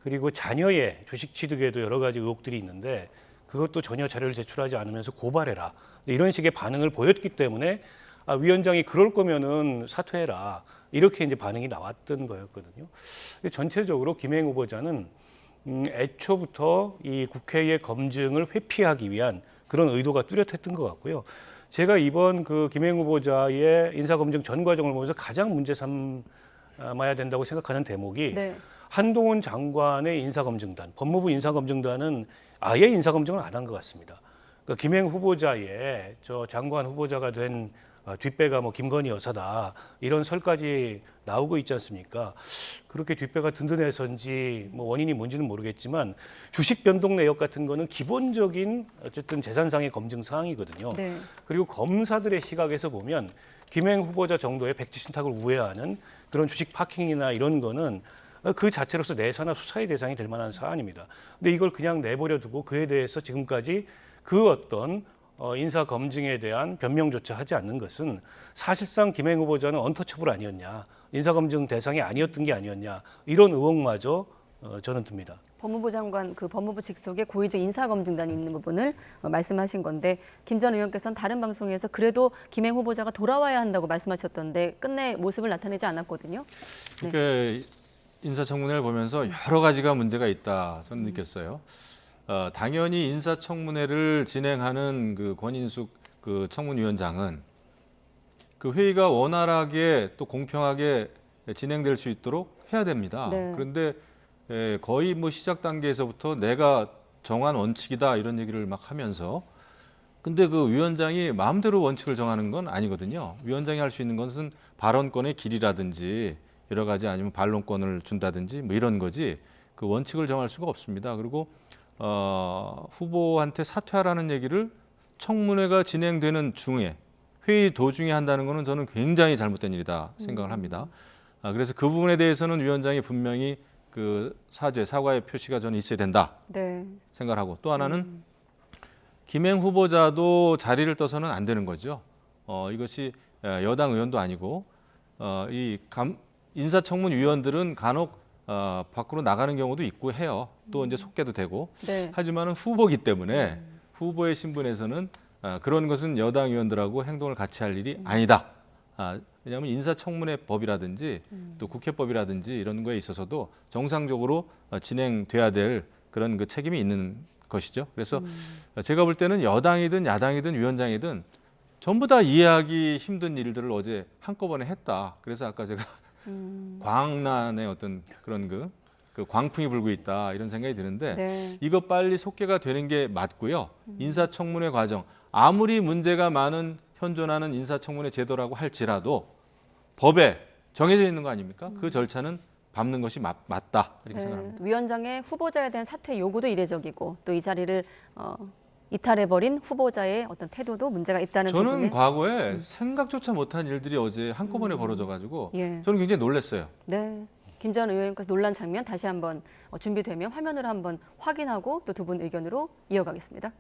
[SPEAKER 11] 그리고 자녀의 주식 취득에도 여러 가지 의혹들이 있는데 그것도 전혀 자료를 제출하지 않으면서 고발해라. 이런 식의 반응을 보였기 때문에 위원장이 그럴 거면은 사퇴해라. 이렇게 이제 반응이 나왔던 거였거든요. 전체적으로 김행 후보자는 애초부터 이 국회의 검증을 회피하기 위한 그런 의도가 뚜렷했던 것 같고요. 제가 이번 그 김행 후보자의 인사검증 전 과정을 보면서 가장 문제 삼아야 된다고 생각하는 대목이
[SPEAKER 1] 네.
[SPEAKER 11] 한동훈 장관의 인사검증단, 법무부 인사검증단은 아예 인사검증을 안 한 것 같습니다. 그러니까 김행 후보자의 저 장관 후보자가 된 뒷배가 뭐 김건희 여사다 이런 설까지 나오고 있지 않습니까? 그렇게 뒷배가 든든해서인지 뭐 원인이 뭔지는 모르겠지만 주식 변동 내역 같은 거는 기본적인 어쨌든 재산상의 검증 사항이거든요.
[SPEAKER 1] 네.
[SPEAKER 11] 그리고 검사들의 시각에서 보면 김행 후보자 정도의 백지 신탁을 우회하는 그런 주식 파킹이나 이런 거는 그 자체로서 내사나 수사의 대상이 될 만한 사안입니다. 근데 이걸 그냥 내버려 두고 그에 대해서 지금까지 그 어떤 인사 검증에 대한 변명조차 하지 않는 것은 사실상 김행 후보자는 언터처블 아니었냐, 인사 검증 대상이 아니었던 게 아니었냐 이런 의혹마저 저는 듭니다.
[SPEAKER 1] 법무부 장관 그 법무부 직속에 고위직 인사검증단이 있는 부분을 말씀하신 건데 김 전 의원께서는 다른 방송에서 그래도 김행 후보자가 돌아와야 한다고 말씀하셨던데 끝내 모습을 나타내지 않았거든요. 네.
[SPEAKER 12] 그러니까 인사청문회를 보면서 여러 가지가 문제가 있다 저는 느꼈어요. 당연히 인사청문회를 진행하는 그 권인숙 그 청문위원장은 그 회의가 원활하게 또 공평하게 진행될 수 있도록 해야 됩니다.
[SPEAKER 1] 네.
[SPEAKER 12] 그런데 거의 뭐 시작 단계에서부터 내가 정한 원칙이다 이런 얘기를 막 하면서 근데 그 위원장이 마음대로 원칙을 정하는 건 아니거든요. 위원장이 할 수 있는 것은 발언권의 길이라든지 여러 가지 아니면 반론권을 준다든지 뭐 이런 거지 그 원칙을 정할 수가 없습니다. 그리고 후보한테 사퇴하라는 얘기를 청문회가 진행되는 중에 회의 도중에 한다는 것은 저는 굉장히 잘못된 일이다 생각을 합니다. 그래서 그 부분에 대해서는 위원장이 분명히 그 사과의 표시가 저는 있어야 된다
[SPEAKER 1] 네.
[SPEAKER 12] 생각을 하고 또 하나는 김행 후보자도 자리를 떠서는 안 되는 거죠. 이것이 여당 의원도 아니고 이 인사청문위원들은 간혹 밖으로 나가는 경우도 있고 해요. 또 이제 속개도 되고.
[SPEAKER 1] 네.
[SPEAKER 12] 하지만은 후보기 때문에 후보의 신분에서는 그런 것은 여당 의원들하고 행동을 같이 할 일이 아니다. 왜냐하면 인사청문회 법이라든지 또 국회법이라든지 이런 거에 있어서도 정상적으로 진행돼야 될 그런 그 책임이 있는 것이죠. 그래서 제가 볼 때는 여당이든 야당이든 위원장이든 전부 다 이해하기 힘든 일들을 어제 한꺼번에 했다. 그래서 아까 제가 광란의 어떤 그런 그 광풍이 불고 있다 이런 생각이 드는데
[SPEAKER 1] 네.
[SPEAKER 12] 이거 빨리 속개가 되는 게 맞고요. 인사청문회 과정 아무리 문제가 많은 현존하는 인사청문회 제도라고 할지라도 법에 정해져 있는 거 아닙니까? 그 절차는 밟는 것이 맞다 이렇게 생각합니다.
[SPEAKER 1] 위원장의 후보자에 대한 사퇴 요구도 이례적이고 또 이 자리를 이탈해버린 후보자의 어떤 태도도 문제가 있다는
[SPEAKER 12] 저는
[SPEAKER 1] 부분에
[SPEAKER 12] 과거에 생각조차 못한 일들이 어제 한꺼번에 벌어져가지고
[SPEAKER 1] 예.
[SPEAKER 12] 저는 굉장히 놀랐어요.
[SPEAKER 1] 네. 김 전 의원께서 논란 장면 다시 한번 준비되면 화면으로 한번 확인하고 또 두 분 의견으로 이어가겠습니다.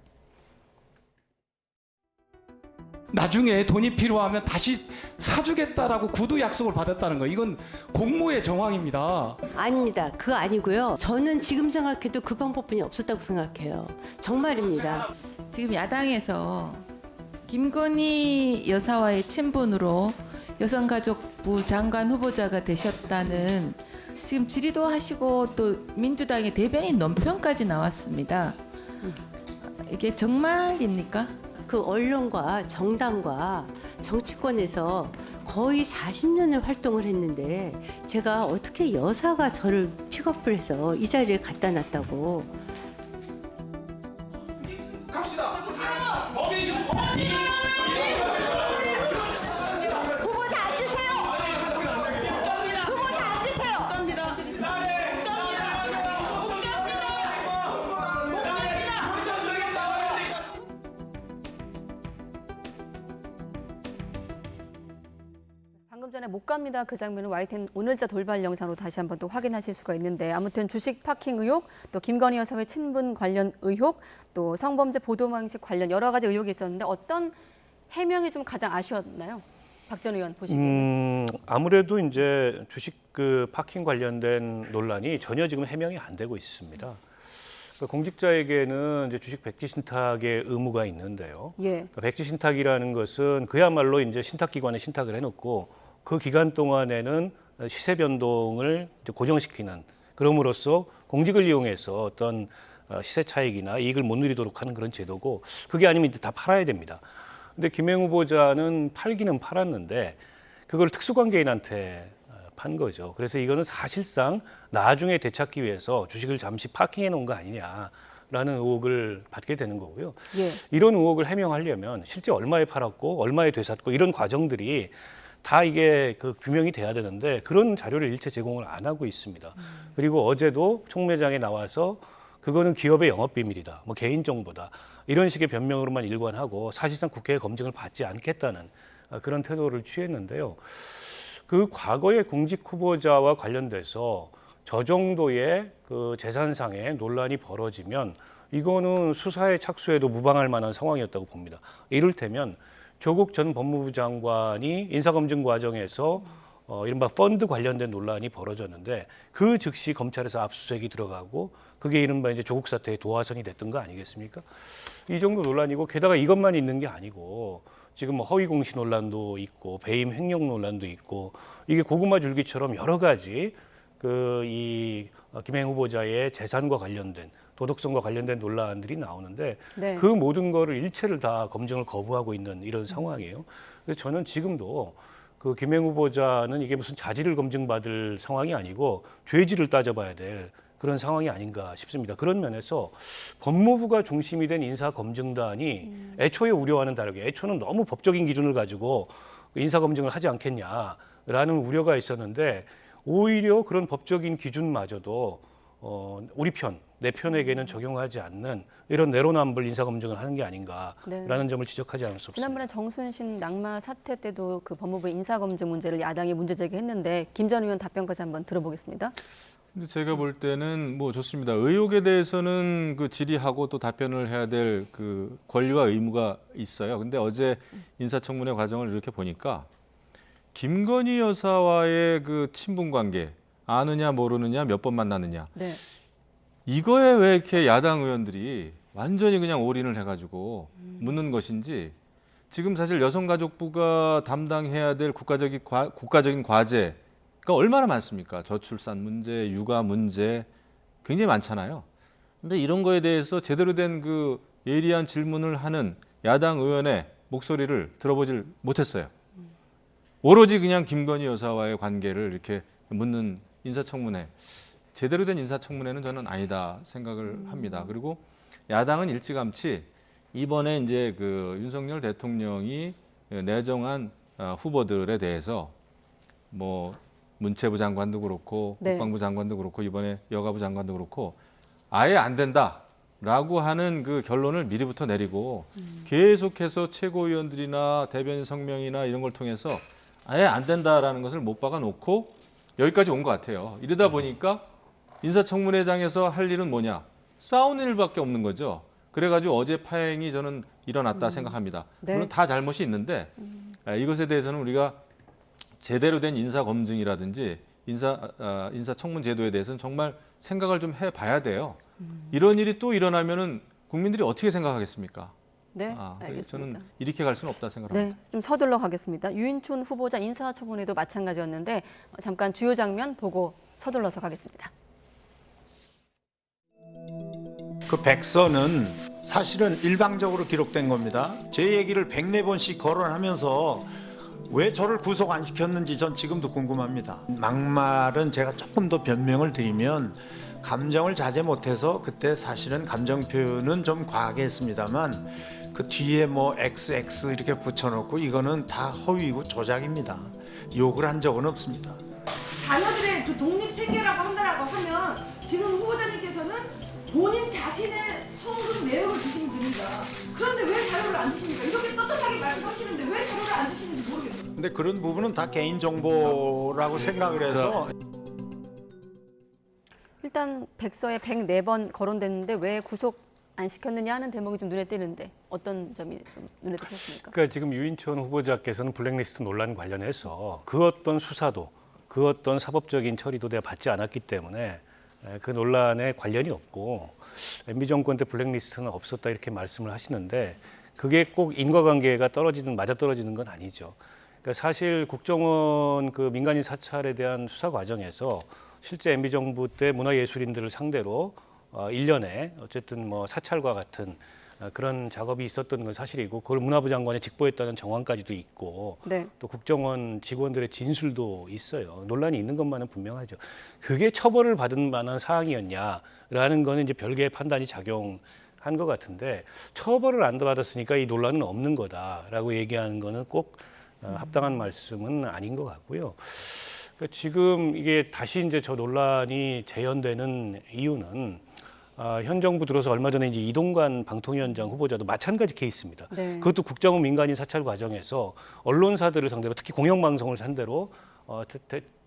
[SPEAKER 7] 나중에 돈이 필요하면 다시 사주겠다라고 구두 약속을 받았다는 거 이건 공모의 정황입니다.
[SPEAKER 13] 아닙니다. 그거 아니고요. 저는 지금 생각해도 그 방법뿐이 없었다고 생각해요. 정말입니다.
[SPEAKER 14] 지금 야당에서 김건희 여사와의 친분으로 여성가족부 장관 후보자가 되셨다는 지금 질의도 하시고 또 민주당의 대변인 논평까지 나왔습니다. 이게 정말입니까?
[SPEAKER 13] 그 언론과 정당과 정치권에서 거의 40년을 활동을 했는데 제가 어떻게 여사가 저를 픽업을 해서 이 자리에 갖다 놨다고.
[SPEAKER 7] 갑시다.
[SPEAKER 13] 후보자 앉으세요. 후보자 앉으세요.
[SPEAKER 1] 방금 전에 못 갑니다. 그 장면은 YTN 오늘자 돌발 영상으로 다시 한번 또 확인하실 수가 있는데 아무튼 주식 파킹 의혹, 또 김건희 여사의 친분 관련 의혹, 또 성범죄 보도 방식 관련 여러 가지 의혹이 있었는데 어떤 해명이 좀 가장 아쉬웠나요? 박 전 의원 보시기에는.
[SPEAKER 11] 아무래도 이제 주식 그 파킹 관련된 논란이 전혀 지금 해명이 안 되고 있습니다. 그러니까 공직자에게는 이제 주식 백지 신탁의 의무가 있는데요.
[SPEAKER 1] 예.
[SPEAKER 11] 그러니까 백지 신탁이라는 것은 그야말로 이제 신탁기관에 신탁을 해놓고 그 기간 동안에는 시세 변동을 이제 고정시키는, 그럼으로써 공직을 이용해서 어떤 시세 차익이나 이익을 못 누리도록 하는 그런 제도고, 그게 아니면 이제 다 팔아야 됩니다. 근데 김행 후보자는 팔기는 팔았는데 그걸 특수관계인한테 판 거죠. 그래서 이거는 사실상 나중에 되찾기 위해서 주식을 잠시 파킹해 놓은 거 아니냐라는 의혹을 받게 되는 거고요.
[SPEAKER 1] 예.
[SPEAKER 11] 이런 의혹을 해명하려면 실제 얼마에 팔았고 얼마에 되샀고 이런 과정들이 다 이게 그 규명이 돼야 되는데 그런 자료를 일체 제공을 안 하고 있습니다. 그리고 어제도 총매장에 나와서 그거는 기업의 영업비밀이다, 뭐 개인정보다, 이런 식의 변명으로만 일관하고 사실상 국회의 검증을 받지 않겠다는 그런 태도를 취했는데요. 그 과거의 공직 후보자와 관련돼서 저 정도의 그 재산상의 논란이 벌어지면 이거는 수사에 착수해도 무방할 만한 상황이었다고 봅니다. 이를테면 조국 전 법무부 장관이 인사검증 과정에서 이른바 펀드 관련된 논란이 벌어졌는데 그 즉시 검찰에서 압수수색이 들어가고 그게 이른바 이제 조국 사태의 도화선이 됐던 거 아니겠습니까? 이 정도 논란이고, 게다가 이것만 있는 게 아니고 지금 뭐 허위 공시 논란도 있고 배임 횡령 논란도 있고, 이게 고구마 줄기처럼 여러 가지 이 김행 후보자의 재산과 관련된, 도덕성과 관련된 논란들이 나오는데
[SPEAKER 1] 네.
[SPEAKER 11] 그 모든 거를 일체를 다 검증을 거부하고 있는 이런 상황이에요. 그래서 저는 지금도 그 김행 후보자는 이게 무슨 자질을 검증받을 상황이 아니고 죄질을 따져봐야 될 그런 상황이 아닌가 싶습니다. 그런 면에서 법무부가 중심이 된 인사검증단이 애초에 우려와는 다르게, 애초는 너무 법적인 기준을 가지고 인사검증을 하지 않겠냐라는 우려가 있었는데 오히려 그런 법적인 기준마저도 우리 편, 내 편에게는 적용하지 않는 이런 내로남불 인사검증을 하는 게 아닌가라는
[SPEAKER 1] 네.
[SPEAKER 11] 점을 지적하지 않을 수 없습니다.
[SPEAKER 1] 지난번에 정순신 낙마 사태 때도 그 법무부 인사검증 문제를 야당이 문제 제기했는데 김 전 의원 답변까지 한번 들어보겠습니다.
[SPEAKER 12] 근데 제가 볼 때는 뭐 좋습니다. 의혹에 대해서는 그 질의하고 또 답변을 해야 될 그 권리와 의무가 있어요. 근데 어제 인사청문회 과정을 이렇게 보니까 김건희 여사와의 그 친분 관계 아느냐 모르느냐 몇 번 만났느냐,
[SPEAKER 1] 네.
[SPEAKER 12] 이거에 왜 이렇게 야당 의원들이 완전히 그냥 올인을 해가지고 묻는 것인지, 지금 사실 여성가족부가 담당해야 될 국가적인 과제가 얼마나 많습니까? 저출산 문제, 육아 문제 굉장히 많잖아요. 근데 이런 거에 대해서 제대로 된 그 예리한 질문을 하는 야당 의원의 목소리를 들어보질 못했어요. 오로지 그냥 김건희 여사와의 관계를 이렇게 묻는 인사청문회, 제대로 된 인사청문회는 저는 아니다 생각을 합니다. 그리고 야당은 일찌감치 이번에 이제 그 윤석열 대통령이 내정한 후보들에 대해서 뭐 문체부 장관도 그렇고
[SPEAKER 1] 네.
[SPEAKER 12] 국방부 장관도 그렇고 이번에 여가부 장관도 그렇고 아예 안 된다라고 하는 그 결론을 미리부터 내리고 계속해서 최고위원들이나 대변인 성명이나 이런 걸 통해서 아예 안 된다라는 것을 못 박아 놓고 여기까지 온 것 같아요. 이러다 보니까 인사청문회장에서 할 일은 뭐냐? 싸우는 일밖에 없는 거죠. 그래가지고 어제 파행이 저는 일어났다 생각합니다.
[SPEAKER 1] 네.
[SPEAKER 12] 물론 다 잘못이 있는데 이것에 대해서는 우리가 제대로 된 인사 검증이라든지 인사청문 제도에 대해서는 정말 생각을 좀 해봐야 돼요. 이런 일이 또 일어나면은 국민들이 어떻게 생각하겠습니까?
[SPEAKER 1] 네,
[SPEAKER 12] 그래서
[SPEAKER 1] 알겠습니다.
[SPEAKER 12] 저는 이렇게 갈 수는 없다 생각합니다.
[SPEAKER 1] 네, 좀 서둘러 가겠습니다. 유인촌 후보자 인사청문회도 마찬가지였는데 잠깐 주요 장면 보고 서둘러서 가겠습니다.
[SPEAKER 8] 그 백서는 사실은 일방적으로 기록된 겁니다. 제 얘기를 104번씩 거론하면서 왜 저를 구속 안 시켰는지 전 지금도 궁금합니다. 막말은 제가 조금 더 변명을 드리면 감정을 자제 못해서 그때 사실은 감정 표현은 좀 과하게 했습니다만 그 뒤에 뭐 XX 이렇게 붙여놓고 이거는 다 허위이고 조작입니다. 욕을 한 적은 없습니다.
[SPEAKER 15] 자녀들의 그 독립 생계라고 한다라고 하면 지금 후보자님께서는 본인 자신의 성금 내역을 주시면 됩니다. 그런데 왜 자료를 안 주십니까? 이렇게 떳떳하게 말씀하시는데 왜 자료를 안 주시는지 모르겠어요.
[SPEAKER 8] 근데 그런 부분은 다 개인 정보라고 생각을 해서
[SPEAKER 1] 일단 백서에 104번 거론됐는데 왜 구속 안 시켰느냐 하는 대목이 좀 눈에 띄는데 어떤 점이 좀 눈에 띄셨습니까?
[SPEAKER 11] 그러니까 지금 유인촌 후보자께서는 블랙리스트 논란 관련해서 그 어떤 수사도 그 어떤 사법적인 처리도 내가 받지 않았기 때문에 그 논란에 관련이 없고 MB 정권 때 블랙리스트는 없었다 이렇게 말씀을 하시는데 그게 꼭 인과관계가 맞아떨어지는 건 아니죠. 그러니까 사실 국정원 그 민간인 사찰에 대한 수사 과정에서 실제 MB 정부 때 문화예술인들을 상대로 1년에 어쨌든 뭐 사찰과 같은 그런 작업이 있었던 건 사실이고 그걸 문화부 장관에 직보했다는 정황까지도 있고
[SPEAKER 1] 네.
[SPEAKER 11] 또 국정원 직원들의 진술도 있어요. 논란이 있는 것만은 분명하죠. 그게 처벌을 받은 만한 사항이었냐라는 거는 이제 별개의 판단이 작용한 것 같은데 처벌을 안 받았으니까 이 논란은 없는 거다라고 얘기하는 거는 꼭 합당한 말씀은 아닌 것 같고요. 그러니까 지금 이게 다시 이제 저 논란이 재현되는 이유는 현 정부 들어서 얼마 전에 이제 이동관 방통위원장 후보자도 마찬가지 케이스입니다.
[SPEAKER 1] 네.
[SPEAKER 11] 그것도 국정원 민간인 사찰 과정에서 언론사들을 상대로 특히 공영방송을 상대로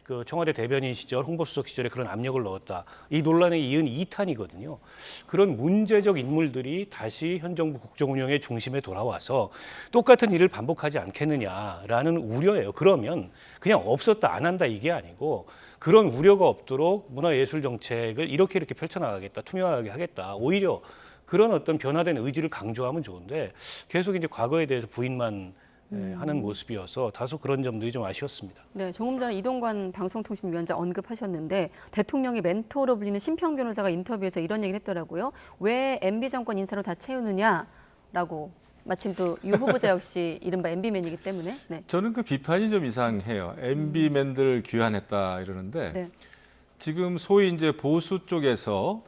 [SPEAKER 11] 그 청와대 대변인 시절 홍보수석 시절에 그런 압력을 넣었다. 이 논란에 이은 2탄이거든요. 그런 문제적 인물들이 다시 현 정부 국정 운영의 중심에 돌아와서 똑같은 일을 반복하지 않겠느냐라는 우려예요. 그러면 그냥 없었다 안 한다 이게 아니고 그런 우려가 없도록 문화예술 정책을 이렇게 펼쳐나가겠다. 투명하게 하겠다. 오히려 그런 어떤 변화된 의지를 강조하면 좋은데 계속 이제 과거에 대해서 부인만 하는 모습이어서 다소 그런 점들이 좀 아쉬웠습니다.
[SPEAKER 1] 네, 조금 전에 이동관 방송통신위원장 언급하셨는데 대통령의 멘토로 불리는 심평 변호사가 인터뷰에서 이런 얘기를 했더라고요. 왜 MB 정권 인사로 다 채우느냐라고. 마침 또 유 후보자 역시 이른바 MB맨이기 때문에. 네.
[SPEAKER 12] 저는 그 비판이 좀 이상해요. MB맨들 귀환했다 이러는데
[SPEAKER 1] 네.
[SPEAKER 12] 지금 소위 이제 보수 쪽에서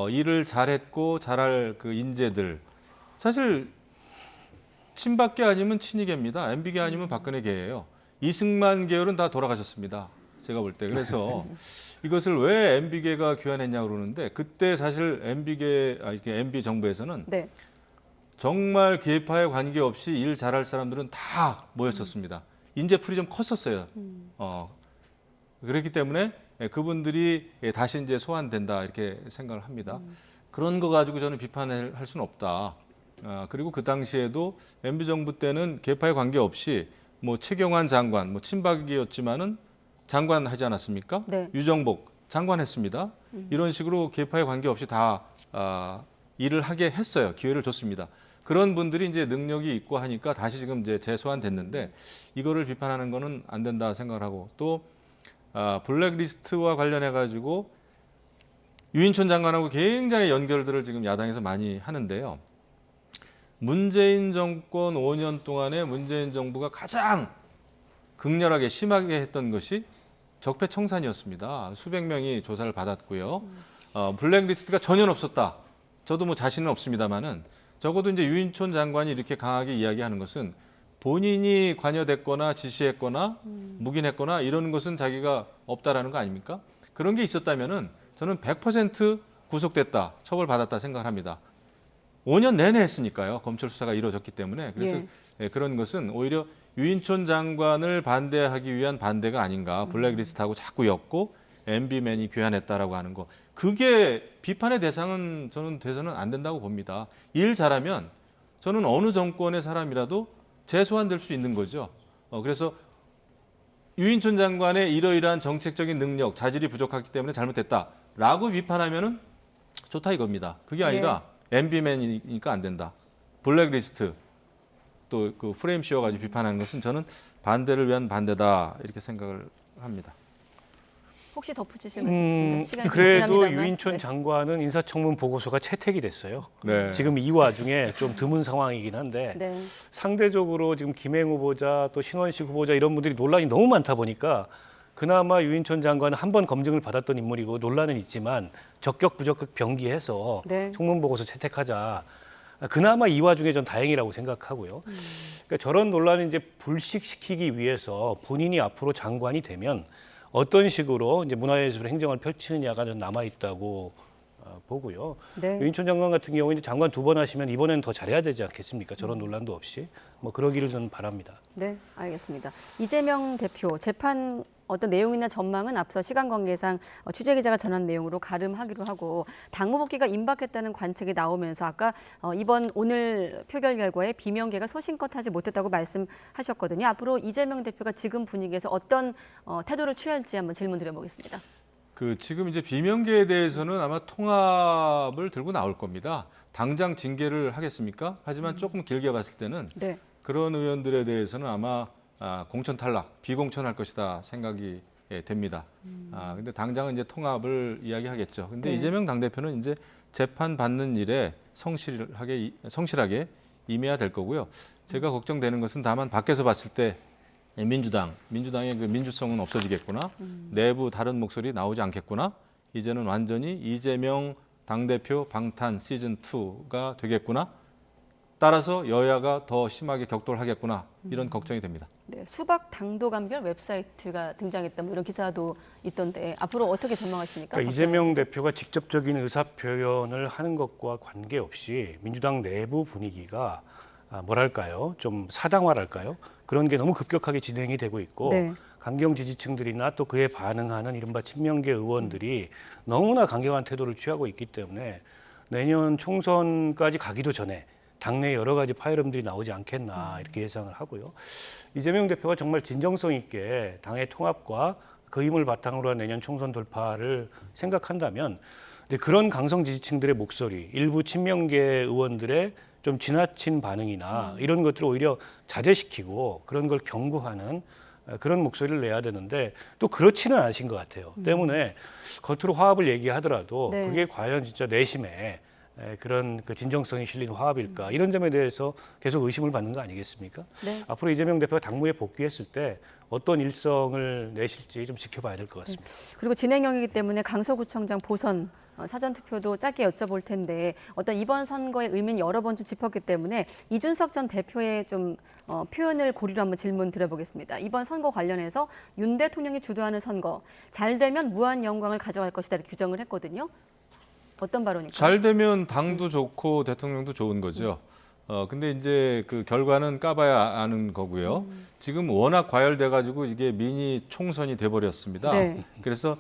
[SPEAKER 12] 일을 잘했고 잘할 그 인재들 사실 친박계 아니면 친이계입니다. MB계 아니면 박근혜계예요. 이승만 계열은 다 돌아가셨습니다. 제가 볼 때. 그래서 이것을 왜 MB계가 귀환했냐고 그러는데 그때 사실 MB 정부에서는
[SPEAKER 1] 네.
[SPEAKER 12] 정말 계파에 관계없이 일 잘할 사람들은 다 모였었습니다. 인재풀이 좀 컸었어요. 그렇기 때문에 그분들이 다시 이제 소환된다 이렇게 생각을 합니다. 그런 거 가지고 저는 비판을 할 수는 없다. 그리고 그 당시에도 MB 정부 때는 계파에 관계없이 뭐 최경환 장관, 뭐 친박이었지만은 장관 하지 않았습니까?
[SPEAKER 1] 네.
[SPEAKER 12] 유정복 장관 했습니다. 이런 식으로 계파에 관계없이 다 일을 하게 했어요. 기회를 줬습니다. 그런 분들이 이제 능력이 있고 하니까 다시 지금 이제 재소환됐는데 이거를 비판하는 거는 안 된다 생각을 하고 또 블랙리스트와 관련해 가지고 유인촌 장관하고 굉장히 연결들을 지금 야당에서 많이 하는데요. 문재인 정권 5년 동안에 문재인 정부가 가장 극렬하게 심하게 했던 것이 적폐청산이었습니다. 수백 명이 조사를 받았고요. 블랙리스트가 전혀 없었다. 저도 뭐 자신은 없습니다만은 적어도 이제 유인촌 장관이 이렇게 강하게 이야기하는 것은 본인이 관여됐거나 지시했거나 묵인했거나 이런 것은 자기가 없다라는 거 아닙니까? 그런 게 있었다면은 저는 100% 구속됐다, 처벌받았다 생각을 합니다. 5년 내내 했으니까요. 검찰 수사가 이루어졌기 때문에. 그래서 그런 것은 오히려 유인촌 장관을 반대하기 위한 반대가 아닌가. 블랙리스트하고 자꾸 엮고 MB맨이 귀환했다라고 하는 거. 그게 비판의 대상은 저는 돼서는 안 된다고 봅니다. 일 잘하면 저는 어느 정권의 사람이라도 재소환될 수 있는 거죠. 그래서 유인촌 장관의 이러이러한 정책적인 능력, 자질이 부족하기 때문에 잘못됐다라고 비판하면은 좋다 이겁니다. 그게 아니라 MB맨이니까 안 된다. 블랙리스트 또 그 프레임 씌워가지고 비판하는 것은 저는 반대를 위한 반대다 이렇게 생각을 합니다.
[SPEAKER 1] 혹시 덧붙이실 말씀 있으신가요? 시간이
[SPEAKER 11] 그래도
[SPEAKER 1] 지나긴 합니다만.
[SPEAKER 11] 유인촌
[SPEAKER 1] 네.
[SPEAKER 11] 장관은 인사청문 보고서가 채택이 됐어요.
[SPEAKER 12] 네.
[SPEAKER 11] 지금 이 와중에 좀 드문 상황이긴 한데
[SPEAKER 1] 네.
[SPEAKER 11] 상대적으로 지금 김행 후보자 또 신원식 후보자 이런 분들이 논란이 너무 많다 보니까 그나마 유인촌 장관은 한 번 검증을 받았던 인물이고 논란은 있지만 적격 부적격 병기해서
[SPEAKER 1] 네.
[SPEAKER 11] 청문 보고서 채택하자. 그나마 이 와중에 전 다행이라고 생각하고요. 그러니까 저런 논란을 이제 불식시키기 위해서 본인이 앞으로 장관이 되면 어떤 식으로 이제 문화예술 행정을 펼치느냐가 좀 남아 있다고 보고요.
[SPEAKER 1] 네.
[SPEAKER 11] 유인촌 장관 같은 경우는 이제 장관 2번 하시면 이번에는 더 잘해야 되지 않겠습니까? 저런 논란도 없이 뭐 그러기를 저는 바랍니다.
[SPEAKER 1] 네, 알겠습니다. 이재명 대표 재판 어떤 내용이나 전망은 앞서 시간 관계상 취재 기자가 전한 내용으로 가름하기로 하고 당무 복귀가 임박했다는 관측이 나오면서 아까 이번 오늘 표결 결과에 비명계가 소신껏 하지 못했다고 말씀하셨거든요. 앞으로 이재명 대표가 지금 분위기에서 어떤 태도를 취할지 한번 질문 드려보겠습니다.
[SPEAKER 12] 지금 이제 비명계에 대해서는 아마 통합을 들고 나올 겁니다. 당장 징계를 하겠습니까? 하지만 조금 길게 봤을 때는
[SPEAKER 1] 네.
[SPEAKER 12] 그런 의원들에 대해서는 아마 공천 탈락, 비공천할 것이다 생각이 됩니다. 근데 당장은 이제 통합을 이야기하겠죠. 근데
[SPEAKER 1] 네.
[SPEAKER 12] 이재명 당대표는 이제 재판 받는 일에 성실하게 임해야 될 거고요. 제가 걱정되는 것은 다만 밖에서 봤을 때 민주당의 그 민주성은 없어지겠구나. 내부 다른 목소리 나오지 않겠구나. 이제는 완전히 이재명 당대표 방탄 시즌2가 되겠구나. 따라서 여야가 더 심하게 격돌하겠구나. 이런 걱정이 됩니다.
[SPEAKER 1] 네, 수박 당도 감별 웹사이트가 등장했다 뭐 이런 기사도 있던데 앞으로 어떻게 전망하십니까?
[SPEAKER 11] 그러니까 이재명 대표가 직접적인 의사 표현을 하는 것과 관계없이 민주당 내부 분위기가 뭐랄까요? 좀 사당화랄까요? 그런 게 너무 급격하게 진행이 되고 있고
[SPEAKER 1] 네.
[SPEAKER 11] 강경 지지층들이나 또 그에 반응하는 이른바 친명계 의원들이 너무나 강경한 태도를 취하고 있기 때문에 내년 총선까지 가기도 전에 당내 여러 가지 파열음들이 나오지 않겠나 이렇게 예상을 하고요. 이재명 대표가 정말 진정성 있게 당의 통합과 그 힘을 바탕으로 한 내년 총선 돌파를 생각한다면 근데 그런 강성 지지층들의 목소리, 일부 친명계 의원들의 좀 지나친 반응이나 이런 것들을 오히려 자제시키고 그런 걸 경고하는 그런 목소리를 내야 되는데 또 그렇지는 않으신 것 같아요. 때문에 겉으로 화합을 얘기하더라도
[SPEAKER 1] 네.
[SPEAKER 11] 그게 과연 진짜 내심에 그런 그 진정성이 실린 화합일까 이런 점에 대해서 계속 의심을 받는 거 아니겠습니까?
[SPEAKER 1] 네.
[SPEAKER 11] 앞으로 이재명 대표가 당무에 복귀했을 때 어떤 일성을 내실지 좀 지켜봐야 될 것 같습니다.
[SPEAKER 1] 그리고 진행형이기 때문에 강서구청장 보선 사전투표도 짧게 여쭤볼 텐데 어떤 이번 선거의 의미는 여러 번 좀 짚었기 때문에 이준석 전 대표의 좀 표현을 고리로 한번 질문 드려보겠습니다. 이번 선거 관련해서 윤 대통령이 주도하는 선거 잘 되면 무한 영광을 가져갈 것이다 이렇게 규정을 했거든요. 어떤 발언일까요?
[SPEAKER 12] 잘 되면 당도 좋고 대통령도 좋은 거죠. 근데 이제 그 결과는 까봐야 아는 거고요. 지금 워낙 과열돼 가지고 이게 미니 총선이 돼 버렸습니다.
[SPEAKER 1] 네.
[SPEAKER 12] 그래서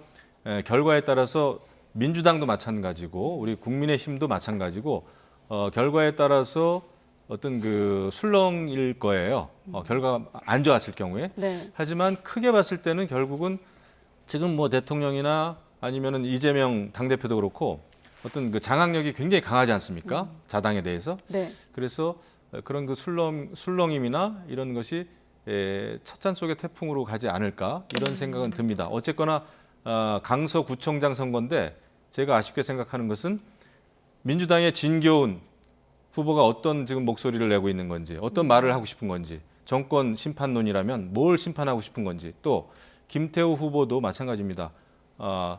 [SPEAKER 12] 결과에 따라서 민주당도 마찬가지고 우리 국민의힘도 마찬가지고 결과에 따라서 어떤 그 술렁일 거예요. 결과가 안 좋았을 경우에.
[SPEAKER 1] 네.
[SPEAKER 12] 하지만 크게 봤을 때는 결국은 지금 뭐 대통령이나 아니면은 이재명 당대표도 그렇고 어떤 그 장악력이 굉장히 강하지 않습니까? 자당에 대해서.
[SPEAKER 1] 네.
[SPEAKER 12] 그래서 그런 그 술렁임이나 이런 것이 찻잔 속의 태풍으로 가지 않을까 이런 생각은 듭니다. 어쨌거나 강서구청장 선거인데 제가 아쉽게 생각하는 것은 민주당의 진교훈 후보가 어떤 지금 목소리를 내고 있는 건지 어떤 말을 하고 싶은 건지 정권 심판론이라면 뭘 심판하고 싶은 건지 또 김태우 후보도 마찬가지입니다.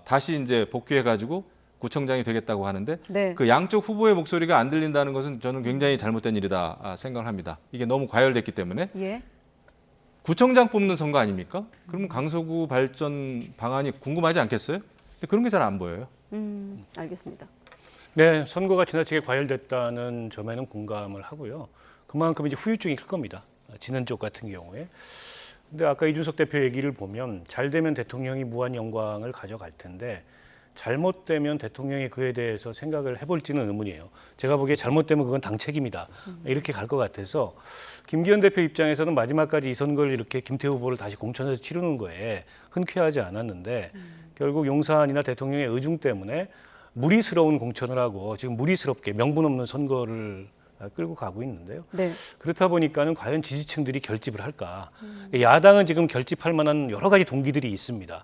[SPEAKER 12] 다시 이제 복귀해가지고 구청장이 되겠다고 하는데
[SPEAKER 1] 네.
[SPEAKER 12] 그 양쪽 후보의 목소리가 안 들린다는 것은 저는 굉장히 잘못된 일이다 생각을 합니다. 이게 너무 과열됐기 때문에
[SPEAKER 1] 예.
[SPEAKER 12] 구청장 뽑는 선거 아닙니까? 그러면 강서구 발전 방안이 궁금하지 않겠어요? 근데 그런 게 잘 안 보여요.
[SPEAKER 1] 알겠습니다.
[SPEAKER 11] 네, 선거가 지나치게 과열됐다는 점에는 공감을 하고요. 그만큼 이제 후유증이 클 겁니다. 지는 쪽 같은 경우에. 근데 아까 이준석 대표 얘기를 보면 잘 되면 대통령이 무한 영광을 가져갈 텐데 잘못되면 대통령이 그에 대해서 생각을 해볼지는 의문이에요. 제가 보기에 잘못되면 그건 당 책임이다. 이렇게 갈 것 같아서 김기현 대표 입장에서는 마지막까지 이 선거를 이렇게 김태우 후보를 다시 공천해서 치르는 거에 흔쾌하지 않았는데 결국 용산이나 대통령의 의중 때문에 무리스러운 공천을 하고 지금 무리스럽게 명분 없는 선거를 끌고 가고 있는데요.
[SPEAKER 1] 네.
[SPEAKER 11] 그렇다 보니까는 과연 지지층들이 결집을 할까? 야당은 지금 결집할 만한 여러 가지 동기들이 있습니다.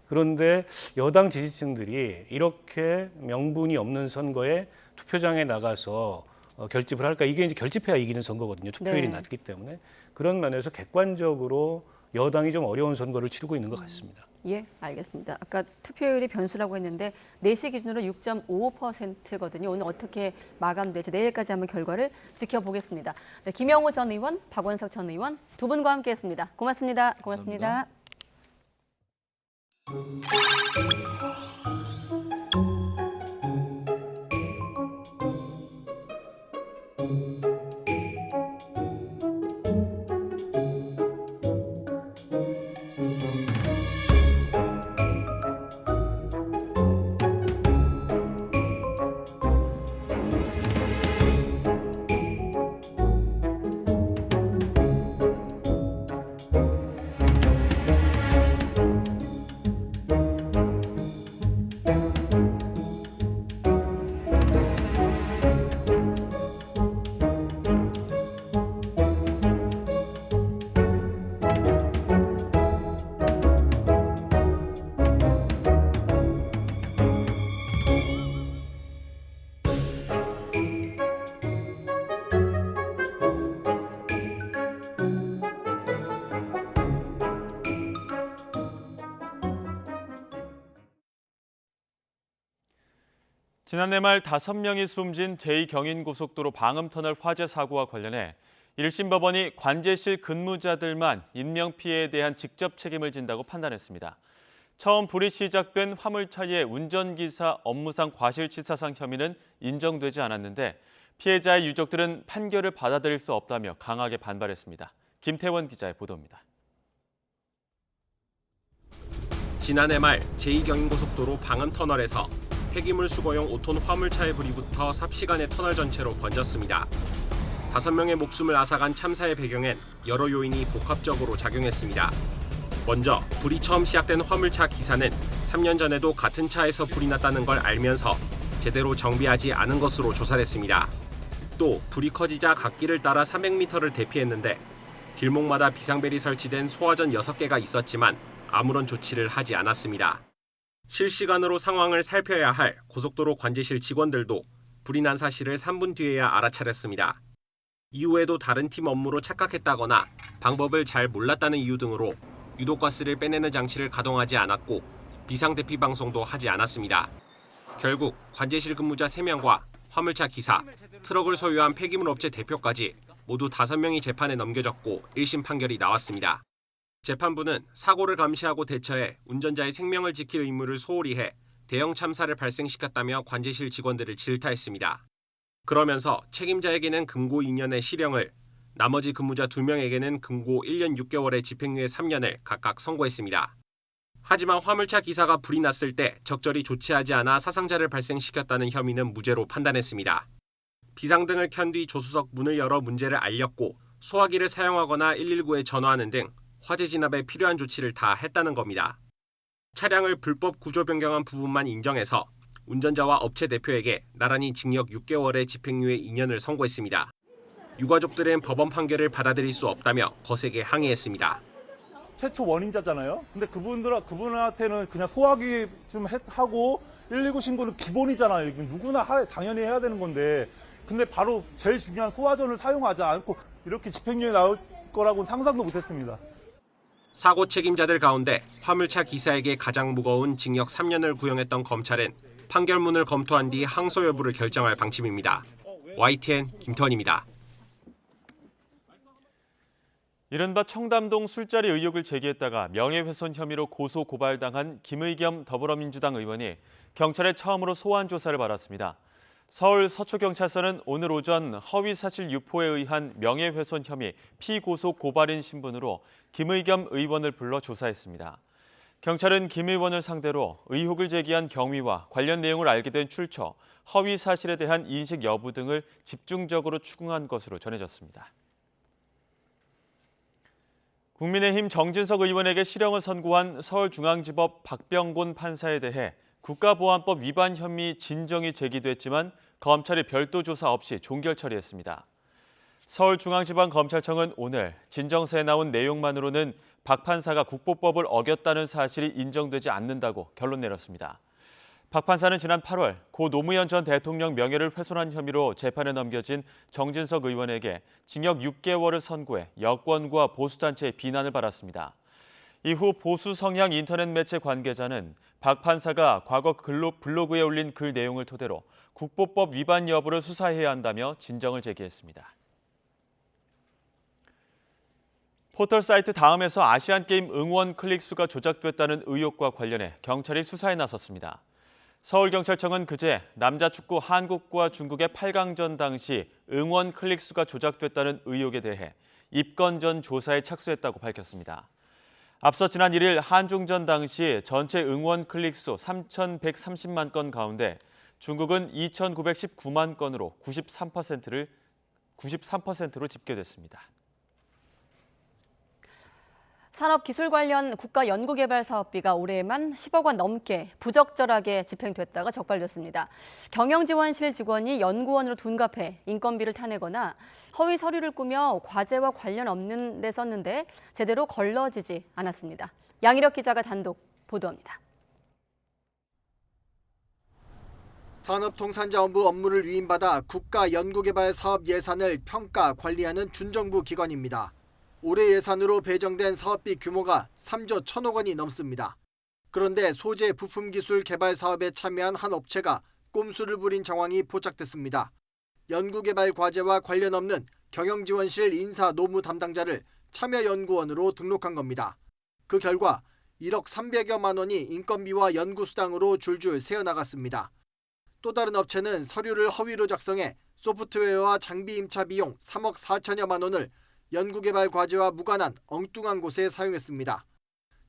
[SPEAKER 11] 그런데 여당 지지층들이 이렇게 명분이 없는 선거에 투표장에 나가서 결집을 할까? 이게 이제 결집해야 이기는 선거거든요. 투표율이
[SPEAKER 1] 네.
[SPEAKER 11] 낮기 때문에. 그런 면에서 객관적으로 여당이 좀 어려운 선거를 치르고 있는 것 같습니다.
[SPEAKER 1] 예, 알겠습니다. 아까 투표율이 변수라고 했는데 4시 기준으로 6.55%거든요. 오늘 어떻게 마감될지 내일까지 한번 결과를 지켜보겠습니다. 네, 김영호 전 의원, 박원석 전 의원 두 분과 함께했습니다. 고맙습니다. 고맙습니다.
[SPEAKER 2] 지난해 말 5명이 숨진 제2경인고속도로 방음터널 화재 사고와 관련해 1심 법원이 관제실 근무자들만 인명피해에 대한 직접 책임을 진다고 판단했습니다. 처음 불이 시작된 화물차의 운전기사 업무상 과실치사상 혐의는 인정되지 않았는데 피해자의 유족들은 판결을 받아들일 수 없다며 강하게 반발했습니다. 김태원 기자의 보도입니다.
[SPEAKER 16] 지난해 말 제2경인고속도로 방음터널에서 폐기물 수거용 5톤 화물차의 불이 붙어 삽시간에 터널 전체로 번졌습니다. 5명의 목숨을 앗아간 참사의 배경엔 여러 요인이 복합적으로 작용했습니다. 먼저 불이 처음 시작된 화물차 기사는 3년 전에도 같은 차에서 불이 났다는 걸 알면서 제대로 정비하지 않은 것으로 조사를 했습니다. 또 불이 커지자 갓길을 따라 300m를 대피했는데 길목마다 비상벨이 설치된 소화전 6개가 있었지만 아무런 조치를 하지 않았습니다. 실시간으로 상황을 살펴야 할 고속도로 관제실 직원들도 불이 난 사실을 3분 뒤에야 알아차렸습니다. 이후에도 다른 팀 업무로 착각했다거나 방법을 잘 몰랐다는 이유 등으로 유독가스를 빼내는 장치를 가동하지 않았고 비상대피 방송도 하지 않았습니다. 결국 관제실 근무자 3명과 화물차 기사, 트럭을 소유한 폐기물 업체 대표까지 모두 5명이 재판에 넘겨졌고 1심 판결이 나왔습니다. 재판부는 사고를 감시하고 대처해 운전자의 생명을 지킬 의무를 소홀히 해 대형 참사를 발생시켰다며 관제실 직원들을 질타했습니다. 그러면서 책임자에게는 금고 2년의 실형을, 나머지 근무자 2명에게는 금고 1년 6개월의 집행유예 3년을 각각 선고했습니다. 하지만 화물차 기사가 불이 났을 때 적절히 조치하지 않아 사상자를 발생시켰다는 혐의는 무죄로 판단했습니다. 비상등을 켠 뒤 조수석 문을 열어 문제를 알렸고 소화기를 사용하거나 119에 전화하는 등 화재 진압에 필요한 조치를 다 했다는 겁니다. 차량을 불법 구조 변경한 부분만 인정해서 운전자와 업체 대표에게 나란히 징역 6개월의 집행유예 2년을 선고했습니다. 유가족들은 법원 판결을 받아들일 수 없다며 거세게 항의했습니다.
[SPEAKER 17] 최초 원인자잖아요. 근데 그분한테는 그냥 소화기 좀 하고 119 신고는 기본이잖아요. 이건 누구나 당연히 해야 되는 건데, 근데 바로 제일 중요한 소화전을 사용하지 않고 이렇게 집행유예 나올 거라고는 상상도 못했습니다.
[SPEAKER 16] 사고 책임자들 가운데 화물차 기사에게 가장 무거운 징역 3년을 구형했던 검찰은 판결문을 검토한 뒤 항소 여부를 결정할 방침입니다. YTN 김태원입니다.
[SPEAKER 2] 이른바 청담동 술자리 의혹을 제기했다가 명예훼손 혐의로 고소 고발당한 김의겸 더불어민주당 의원이 경찰에 처음으로 소환 조사를 받았습니다. 서울 서초경찰서는 오늘 오전 허위사실 유포에 의한 명예훼손 혐의 피고소 고발인 신분으로 김의겸 의원을 불러 조사했습니다. 경찰은 김 의원을 상대로 의혹을 제기한 경위와 관련 내용을 알게 된 출처, 허위 사실에 대한 인식 여부 등을 집중적으로 추궁한 것으로 전해졌습니다. 국민의힘 정진석 의원에게 실형을 선고한 서울중앙지법 박병곤 판사에 대해 국가보안법 위반 혐의 진정이 제기됐지만 검찰이 별도 조사 없이 종결 처리했습니다. 서울중앙지방검찰청은 오늘 진정서에 나온 내용만으로는 박 판사가 국보법을 어겼다는 사실이 인정되지 않는다고 결론 내렸습니다. 박 판사는 지난 8월 고 노무현 전 대통령 명예를 훼손한 혐의로 재판에 넘겨진 정진석 의원에게 징역 6개월을 선고해 여권과 보수단체의 비난을 받았습니다. 이후 보수 성향 인터넷 매체 관계자는 박 판사가 과거 블로그에 올린 글 내용을 토대로 국보법 위반 여부를 수사해야 한다며 진정을 제기했습니다. 포털 사이트 다음에서 아시안게임 응원 클릭 수가 조작됐다는 의혹과 관련해 경찰이 수사에 나섰습니다. 서울경찰청은 그제 남자 축구 한국과 중국의 8강전 당시 응원 클릭 수가 조작됐다는 의혹에 대해 입건 전 조사에 착수했다고 밝혔습니다. 앞서 지난 1일 한중전 당시 전체 응원 클릭 수 3,130만 건 가운데 중국은 2,919만 건으로 93%로 집계됐습니다.
[SPEAKER 1] 산업기술 관련 국가 연구개발 사업비가 올해에만 10억 원 넘게 부적절하게 집행됐다가 적발됐습니다. 경영지원실 직원이 연구원으로 둔갑해 인건비를 타내거나 허위 서류를 꾸며 과제와 관련 없는 데 썼는데 제대로 걸러지지 않았습니다. 양희력 기자가 단독 보도합니다.
[SPEAKER 18] 산업통상자원부 업무를 위임받아 국가연구개발 사업 예산을 평가, 관리하는 준정부 기관입니다. 올해 예산으로 배정된 사업비 규모가 3조 1천억 원이 넘습니다. 그런데 소재 부품 기술 개발 사업에 참여한 한 업체가 꼼수를 부린 정황이 포착됐습니다. 연구개발 과제와 관련 없는 경영지원실 인사 노무 담당자를 참여연구원으로 등록한 겁니다. 그 결과 1억 300여만 원이 인건비와 연구수당으로 줄줄 새어나갔습니다. 또 다른 업체는 서류를 허위로 작성해 소프트웨어와 장비 임차 비용 3억 4천여만 원을 연구개발 과제와 무관한 엉뚱한 곳에 사용했습니다.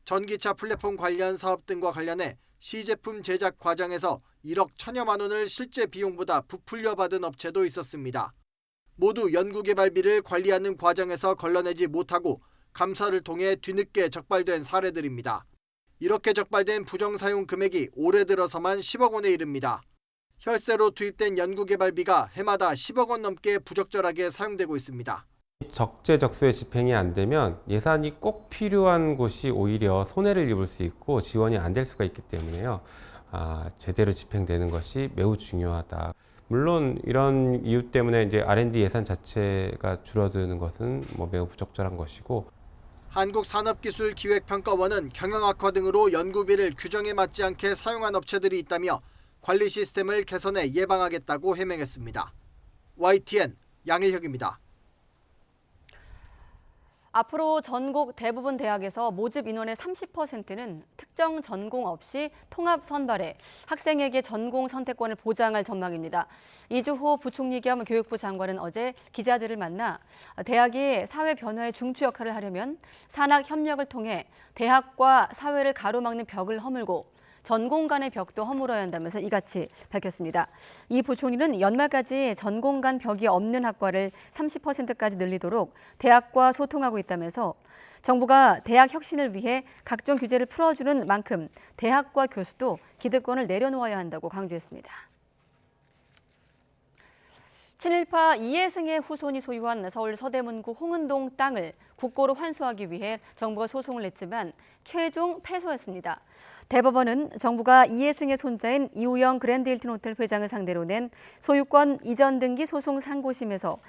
[SPEAKER 18] 전기차 플랫폼 관련 사업 등과 관련해 시제품 제작 과정에서 1억 1천여만 원을 실제 비용보다 부풀려 받은 업체도 있었습니다. 모두 연구개발비를 관리하는 과정에서 걸러내지 못하고 감사를 통해 뒤늦게 적발된 사례들입니다. 이렇게 적발된 부정사용 금액이 올해 들어서만 10억 원에 이릅니다. 혈세로 투입된 연구개발비가 해마다 10억 원 넘게 부적절하게 사용되고 있습니다.
[SPEAKER 19] 적재적소에 집행이 안 되면 예산이 꼭 필요한 곳이 오히려 손해를 입을 수 있고 지원이 안 될 수가 있기 때문에요. 제대로 집행되는 것이 매우 중요하다. 물론 이런 이유 때문에 이제 R&D 예산 자체가 줄어드는 것은 매우 부적절한 것이고.
[SPEAKER 18] 한국산업기술기획평가원은 경영악화 등으로 연구비를 규정에 맞지 않게 사용한 업체들이 있다며 관리 시스템을 개선해 예방하겠다고 해명했습니다. YTN 양일혁입니다.
[SPEAKER 1] 앞으로 전국 대부분 대학에서 모집 인원의 30%는 특정 전공 없이 통합 선발해 학생에게 전공 선택권을 보장할 전망입니다. 이주호 부총리 겸 교육부 장관은 어제 기자들을 만나 대학이 사회 변화의 중추 역할을 하려면 산학 협력을 통해 대학과 사회를 가로막는 벽을 허물고 전공 간의 벽도 허물어야 한다면서 이같이 밝혔습니다. 이 부총리는 연말까지 전공 간 벽이 없는 학과를 30%까지 늘리도록 대학과 소통하고 있다면서 정부가 대학 혁신을 위해 각종 규제를 풀어주는 만큼 대학과 교수도 기득권을 내려놓아야 한다고 강조했습니다. 친일파 이해승의 후손이 소유한 서울 서대문구 홍은동 땅을 국고로 환수하기 위해 정부가 소송을 냈지만 최종 패소했습니다. 대법원은 정부가 이해승의 손자인 이우영 그랜드 힐튼 호텔 회장을 상대로 낸 소유권 이전 등기 소송 상고심에서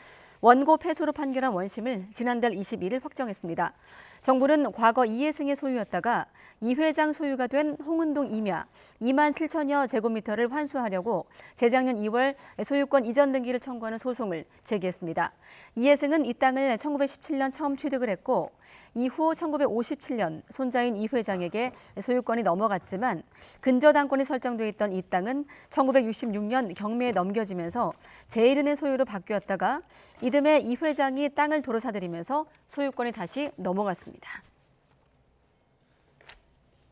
[SPEAKER 1] 원고 패소로 판결한 원심을 지난달 21일 확정했습니다. 정부는 과거 이해승의 소유였다가 이 회장 소유가 된 홍은동 임야 2만 7천여 제곱미터를 환수하려고 재작년 2월 소유권 이전 등기를 청구하는 소송을 제기했습니다. 이해승은 이 땅을 1917년 처음 취득을 했고 이후 1957년 손자인 이 회장에게 소유권이 넘어갔지만 근저당권이 설정돼 있던 이 땅은 1966년 경매에 넘겨지면서 제1은의 소유로 바뀌었다가 이듬해 이 회장이 땅을 도로 사들이면서 소유권이 다시 넘어갔습니다.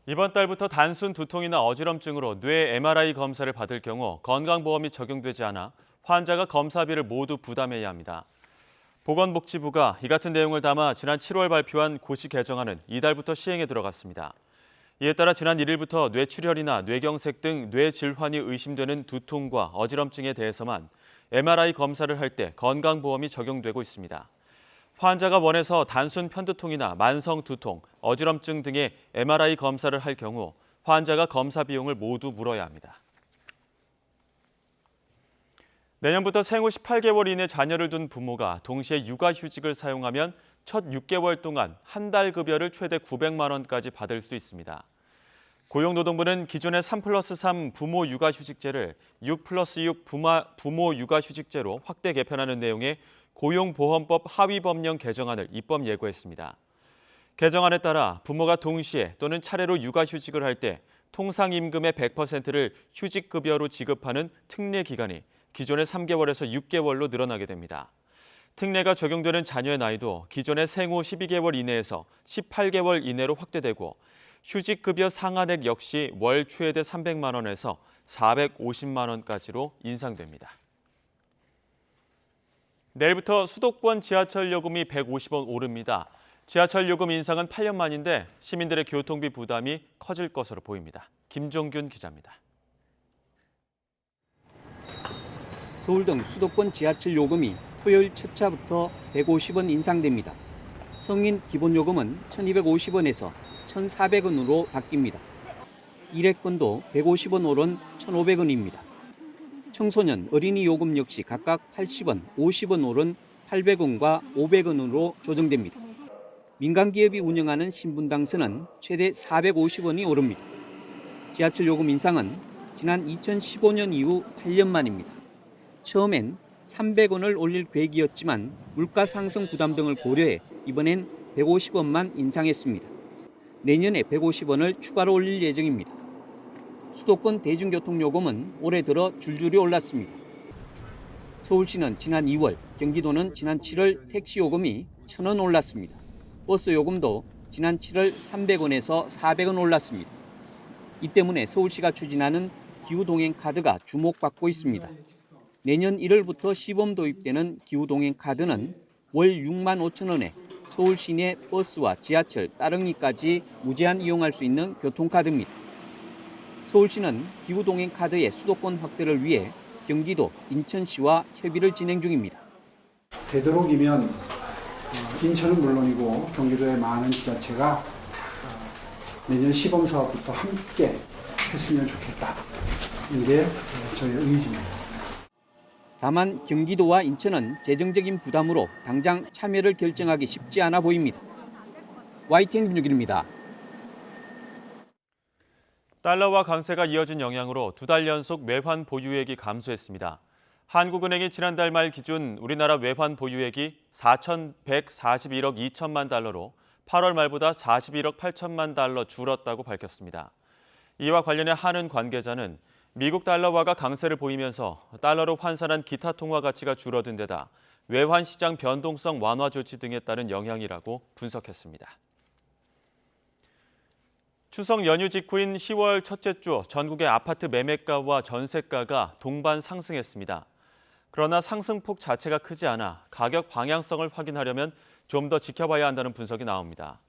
[SPEAKER 2] 이번 달부터 단순 두통이나 어지럼증으로 뇌 MRI 검사를 받을 경우 건강보험이 적용되지 않아 환자가 검사비를 모두 부담해야 합니다. 보건복지부가 이 같은 내용을 담아 지난 7월 발표한 고시 개정안은 이달부터 시행에 들어갔습니다. 이에 따라 지난 1일부터 뇌출혈이나 뇌경색 등 뇌질환이 의심되는 두통과 어지럼증에 대해서만 MRI 검사를 할 때 건강보험이 적용되고 있습니다. 환자가 원해서 단순 편두통이나 만성 두통, 어지럼증 등의 MRI 검사를 할 경우 환자가 검사 비용을 모두 물어야 합니다. 내년부터 생후 18개월 이내 자녀를 둔 부모가 동시에 육아휴직을 사용하면 첫 6개월 동안 한 달 급여를 최대 900만 원까지 받을 수 있습니다. 고용노동부는 기존의 3+3 부모 육아휴직제를 6+6 부모 육아휴직제로 확대 개편하는 내용의 고용보험법 하위 법령 개정안을 입법 예고했습니다. 개정안에 따라 부모가 동시에 또는 차례로 육아휴직을 할 때 통상임금의 100%를 휴직급여로 지급하는 특례 기간이 기존의 3개월에서 6개월로 늘어나게 됩니다. 특례가 적용되는 자녀의 나이도 기존의 생후 12개월 이내에서 18개월 이내로 확대되고 휴직급여 상한액 역시 월 최대 300만 원에서 450만 원까지로 인상됩니다. 내일부터 수도권 지하철 요금이 150원 오릅니다. 지하철 요금 인상은 8년 만인데 시민들의 교통비 부담이 커질 것으로 보입니다. 김종균 기자입니다.
[SPEAKER 20] 서울 등 수도권 지하철 요금이 토요일 첫 차부터 150원 인상됩니다. 성인 기본요금은 1,250원에서 1,400원으로 바뀝니다. 일회권도 150원 오른 1,500원입니다. 청소년, 어린이 요금 역시 각각 80원, 50원 오른 800원과 500원으로 조정됩니다. 민간기업이 운영하는 신분당선은 최대 450원이 오릅니다. 지하철 요금 인상은 지난 2015년 이후 8년 만입니다. 처음엔 300원을 올릴 계획이었지만 물가 상승 부담 등을 고려해 이번엔 150원만 인상했습니다. 내년에 150원을 추가로 올릴 예정입니다. 수도권 대중교통요금은 올해 들어 줄줄이 올랐습니다. 서울시는 지난 2월, 경기도는 지난 7월 택시요금이 1,000원 올랐습니다. 버스 요금도 지난 7월 300원에서 400원 올랐습니다. 이 때문에 서울시가 추진하는 기후동행카드가 주목받고 있습니다. 내년 1월부터 시범 도입되는 기후동행카드는 월 6만 5천 원에 서울 시내 버스와 지하철, 따릉이까지 무제한 이용할 수 있는 교통카드입니다. 서울시는 기후동행카드의 수도권 확대를 위해 경기도, 인천시와 협의를 진행 중입니다.
[SPEAKER 21] 되도록이면 인천은 물론이고 경기도의 많은 지자체가 내년 시범 사업부터 함께 했으면 좋겠다. 이게 저의 의지입니다.
[SPEAKER 20] 다만 경기도와 인천은 재정적인 부담으로 당장 참여를 결정하기 쉽지 않아 보입니다. YTN 김유길입니다.
[SPEAKER 2] 달러화 강세가 이어진 영향으로 2달 연속 외환 보유액이 감소했습니다. 한국은행이 지난달 말 기준 우리나라 외환 보유액이 4,141억 2천만 달러로 8월 말보다 41억 8천만 달러 줄었다고 밝혔습니다. 이와 관련해 한은 관계자는 미국 달러화가 강세를 보이면서 달러로 환산한 기타 통화 가치가 줄어든 데다 외환 시장 변동성 완화 조치 등에 따른 영향이라고 분석했습니다. 추석 연휴 직후인 10월 첫째 주 전국의 아파트 매매가와 전세가가 동반 상승했습니다. 그러나 상승폭 자체가 크지 않아 가격 방향성을 확인하려면 좀 더 지켜봐야 한다는 분석이 나옵니다.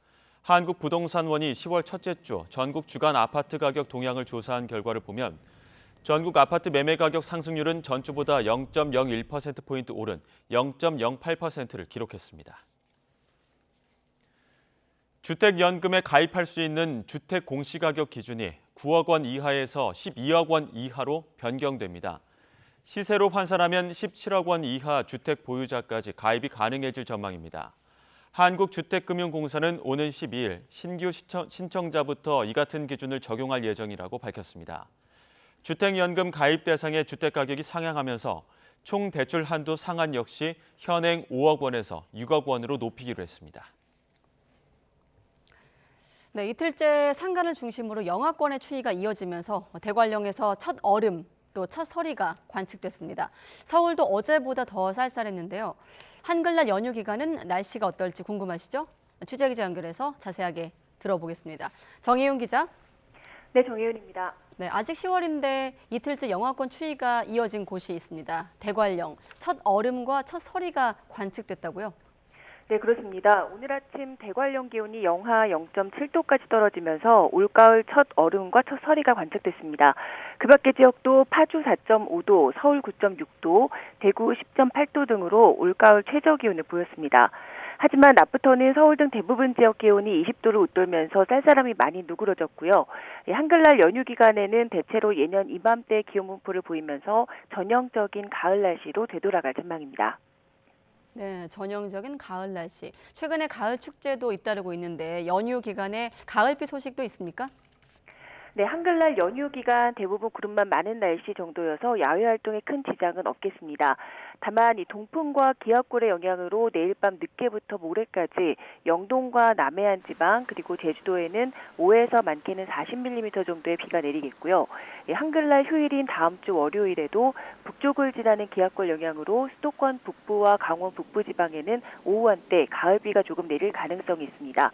[SPEAKER 2] 한국부동산원이 10월 첫째 주 전국 주간 아파트 가격 동향을 조사한 결과를 보면 전국 아파트 매매 가격 상승률은 전주보다 0.01%포인트 오른 0.08%를 기록했습니다. 주택연금에 가입할 수 있는 주택 공시가격 기준이 9억 원 이하에서 12억 원 이하로 변경됩니다. 시세로 환산하면 17억 원 이하 주택 보유자까지 가입이 가능해질 전망입니다. 한국주택금융공사는 오는 12일 신규 신청자부터 이 같은 기준을 적용할 예정이라고 밝혔습니다. 주택연금 가입 대상의 주택가격이 상향하면서 총 대출 한도 상한 역시 현행 5억 원에서 6억 원으로 높이기로 했습니다.
[SPEAKER 1] 네, 이틀째 상간을 중심으로 영하권의 추위가 이어지면서 대관령에서 첫 얼음, 또 첫 서리가 관측됐습니다. 서울도 어제보다 더 쌀쌀했는데요. 한글날 연휴 기간은 날씨가 어떨지 궁금하시죠? 취재기자 연결해서 자세하게 들어보겠습니다. 정혜윤 기자.
[SPEAKER 22] 네, 정혜윤입니다.
[SPEAKER 1] 네, 아직 10월인데 이틀째 영하권 추위가 이어진 곳이 있습니다. 대관령, 첫 얼음과 첫 서리가 관측됐다고요?
[SPEAKER 22] 네, 그렇습니다. 오늘 아침 대관령 기온이 영하 0.7도까지 떨어지면서 올가을 첫 얼음과 첫 서리가 관측됐습니다. 그 밖의 지역도 파주 4.5도, 서울 9.6도, 대구 10.8도 등으로 올가을 최저 기온을 보였습니다. 하지만 낮부터는 서울 등 대부분 지역 기온이 20도를 웃돌면서 쌀쌀함이 많이 누그러졌고요. 한글날 연휴 기간에는 대체로 예년 이맘때 기온 분포를 보이면서 전형적인 가을 날씨로 되돌아갈 전망입니다.
[SPEAKER 1] 네, 전형적인 가을 날씨. 최근에 가을 축제도 잇따르고 있는데 연휴 기간에 가을비 소식도 있습니까?
[SPEAKER 22] 네, 한글날 연휴 기간 대부분 구름만 많은 날씨 정도여서 야외 활동에 큰 지장은 없겠습니다. 다만 이 동풍과 기압골의 영향으로 내일 밤 늦게부터 모레까지 영동과 남해안 지방 그리고 제주도에는 5에서 많게는 40mm 정도의 비가 내리겠고요. 한글날 휴일인 다음 주 월요일에도 북쪽을 지나는 기압골 영향으로 수도권 북부와 강원 북부 지방에는 오후 한때 가을비가 조금 내릴 가능성이 있습니다.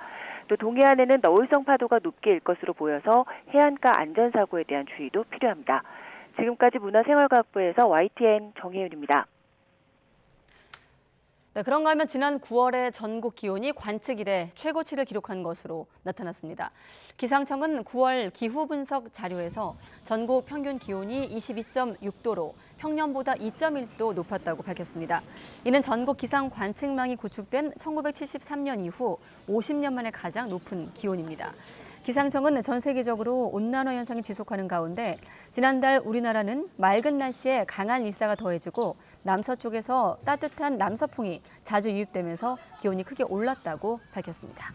[SPEAKER 22] 또 동해안에는 너울성 파도가 높게 일 것으로 보여서 해안가 안전사고에 대한 주의도 필요합니다. 지금까지 문화생활과학부에서 YTN 정혜윤입니다.
[SPEAKER 1] 네, 그런가 하면 지난 9월에 전국 기온이 관측 이래 최고치를 기록한 것으로 나타났습니다. 기상청은 9월 기후 분석 자료에서 전국 평균 기온이 22.6도로 평년보다 2.1도 높았다고 밝혔습니다. 이는 전국 기상 관측망이 구축된 1973년 이후 50년 만에 가장 높은 기온입니다. 기상청은 전 세계적으로 온난화 현상이 지속하는 가운데 지난달 우리나라는 맑은 날씨에 강한 일사가 더해지고 남서쪽에서 따뜻한 남서풍이 자주 유입되면서 기온이 크게 올랐다고 밝혔습니다.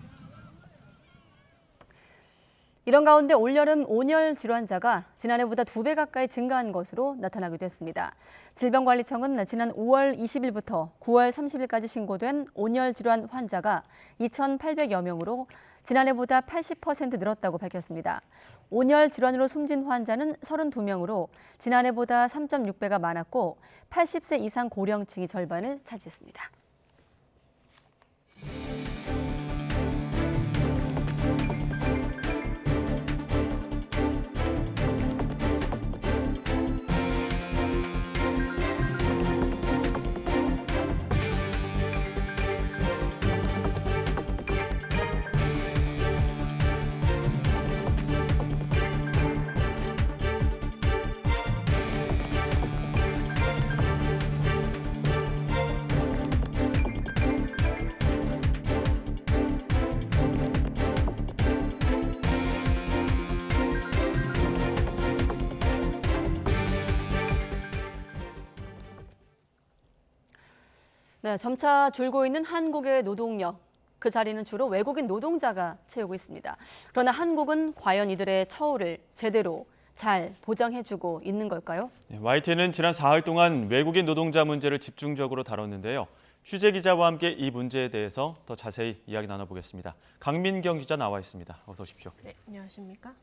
[SPEAKER 1] 이런 가운데 올여름 온열 질환자가 지난해보다 2배 가까이 증가한 것으로 나타나기도 했습니다. 질병관리청은 지난 5월 20일부터 9월 30일까지 신고된 온열 질환 환자가 2,800여 명으로 지난해보다 80% 늘었다고 밝혔습니다. 온열 질환으로 숨진 환자는 32명으로 지난해보다 3.6배가 많았고 80세 이상 고령층이 절반을 차지했습니다. 네, 점차 줄고 있는 한국의 노동력. 그 자리는 주로 외국인 노동자가 채우고 있습니다. 그러나 한국은 과연 이들의 처우를 제대로 잘 보장해주고 있는 걸까요?
[SPEAKER 2] YTN은 지난 4일 동안 외국인 노동자 문제를 집중적으로 다뤘는데요. 취재 기자와 함께 이 문제에 대해서 더 자세히 이야기 나눠보겠습니다. 강민경 기자 나와 있습니다. 어서 오십시오.
[SPEAKER 3] 네, 안녕하십니까?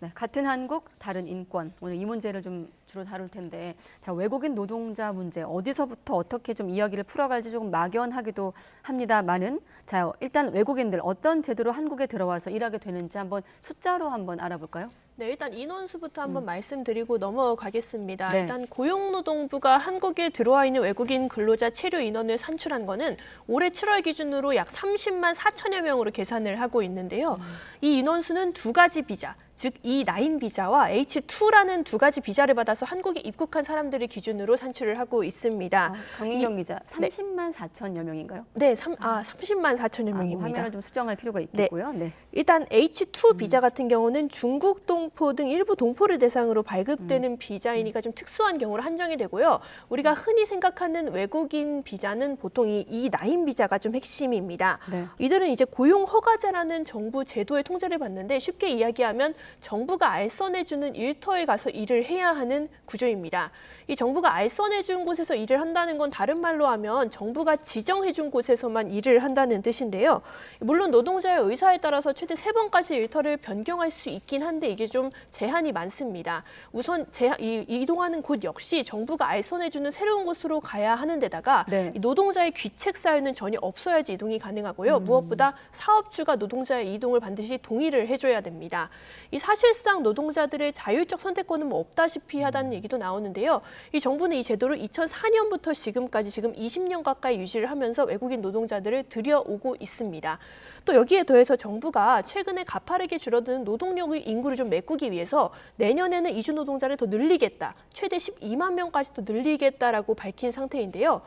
[SPEAKER 1] 네, 같은 한국, 다른 인권. 오늘 이 문제를 좀 주로 다룰 텐데, 자, 외국인 노동자 문제 어디서부터 어떻게 좀 이야기를 풀어갈지 조금 막연하기도 합니다만은, 자, 일단 외국인들 어떤 제도로 한국에 들어와서 일하게 되는지 한번 숫자로 한번 알아볼까요?
[SPEAKER 3] 네, 일단 인원수부터 한번 말씀드리고 넘어가겠습니다.
[SPEAKER 1] 네.
[SPEAKER 3] 일단 고용노동부가 한국에 들어와 있는 외국인 근로자 체류 인원을 산출한 거는 올해 7월 기준으로 약 30만 4천여 명으로 계산을 하고 있는데요. 이 인원수는 두 가지 비자, 즉 E9 비자와 H2라는 두 가지 비자를 받아서 한국에 입국한 사람들을 기준으로 산출을 하고 있습니다.
[SPEAKER 1] 강민경 기자, 30만 4천여 명인가요?
[SPEAKER 3] 네, 30만 4천여 명입니다.
[SPEAKER 1] 화면을 좀 수정할 필요가 있겠고요. 네.
[SPEAKER 3] 일단 H2 비자 같은 경우는 중국 동포 등 일부 동포를 대상으로 발급되는 비자이니까 좀 특수한 경우로 한정이 되고요. 우리가 흔히 생각하는 외국인 비자는 보통 이 E9 비자가 좀 핵심입니다.
[SPEAKER 1] 네.
[SPEAKER 3] 이들은 이제 고용 허가제라는 정부 제도의 통제를 받는데 쉽게 이야기하면 정부가 알선해주는 일터에 가서 일을 해야 하는 구조입니다. 이 정부가 알선해준 곳에서 일을 한다는 건 다른 말로 하면 정부가 지정해준 곳에서만 일을 한다는 뜻인데요. 물론 노동자의 의사에 따라서 최대 3번까지 일터를 변경할 수 있긴 한데 이게 좀 제한이 많습니다. 우선 이동하는 곳 역시 정부가 알선해주는 새로운 곳으로 가야 하는 데다가 이 노동자의 귀책 사유는 전혀 없어야지 이동이 가능하고요. 무엇보다 사업주가 노동자의 이동을 반드시 동의를 해줘야 됩니다. 이 사실상 노동자들의 자율적 선택권은 뭐 없다시피 하다는 얘기도 나오는데요. 이 정부는 이 제도를 2004년부터 지금까지 지금 20년 가까이 유지를 하면서 외국인 노동자들을 들여오고 있습니다. 또 여기에 더해서 정부가 최근에 가파르게 줄어드는 노동력의 인구를 좀 메꾸기 위해서 내년에는 이주 노동자를 더 늘리겠다. 최대 12만 명까지 더 늘리겠다라고 밝힌 상태인데요.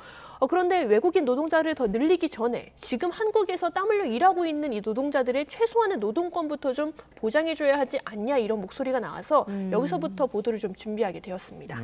[SPEAKER 3] 그런데 외국인 노동자를 더 늘리기 전에 지금 한국에서 땀 흘려 일하고 있는 이 노동자들의 최소한의 노동권부터 좀 보장해줘야 하지 않냐 이런 목소리가 나와서 여기서부터 보도를 좀 준비하게 되었습니다.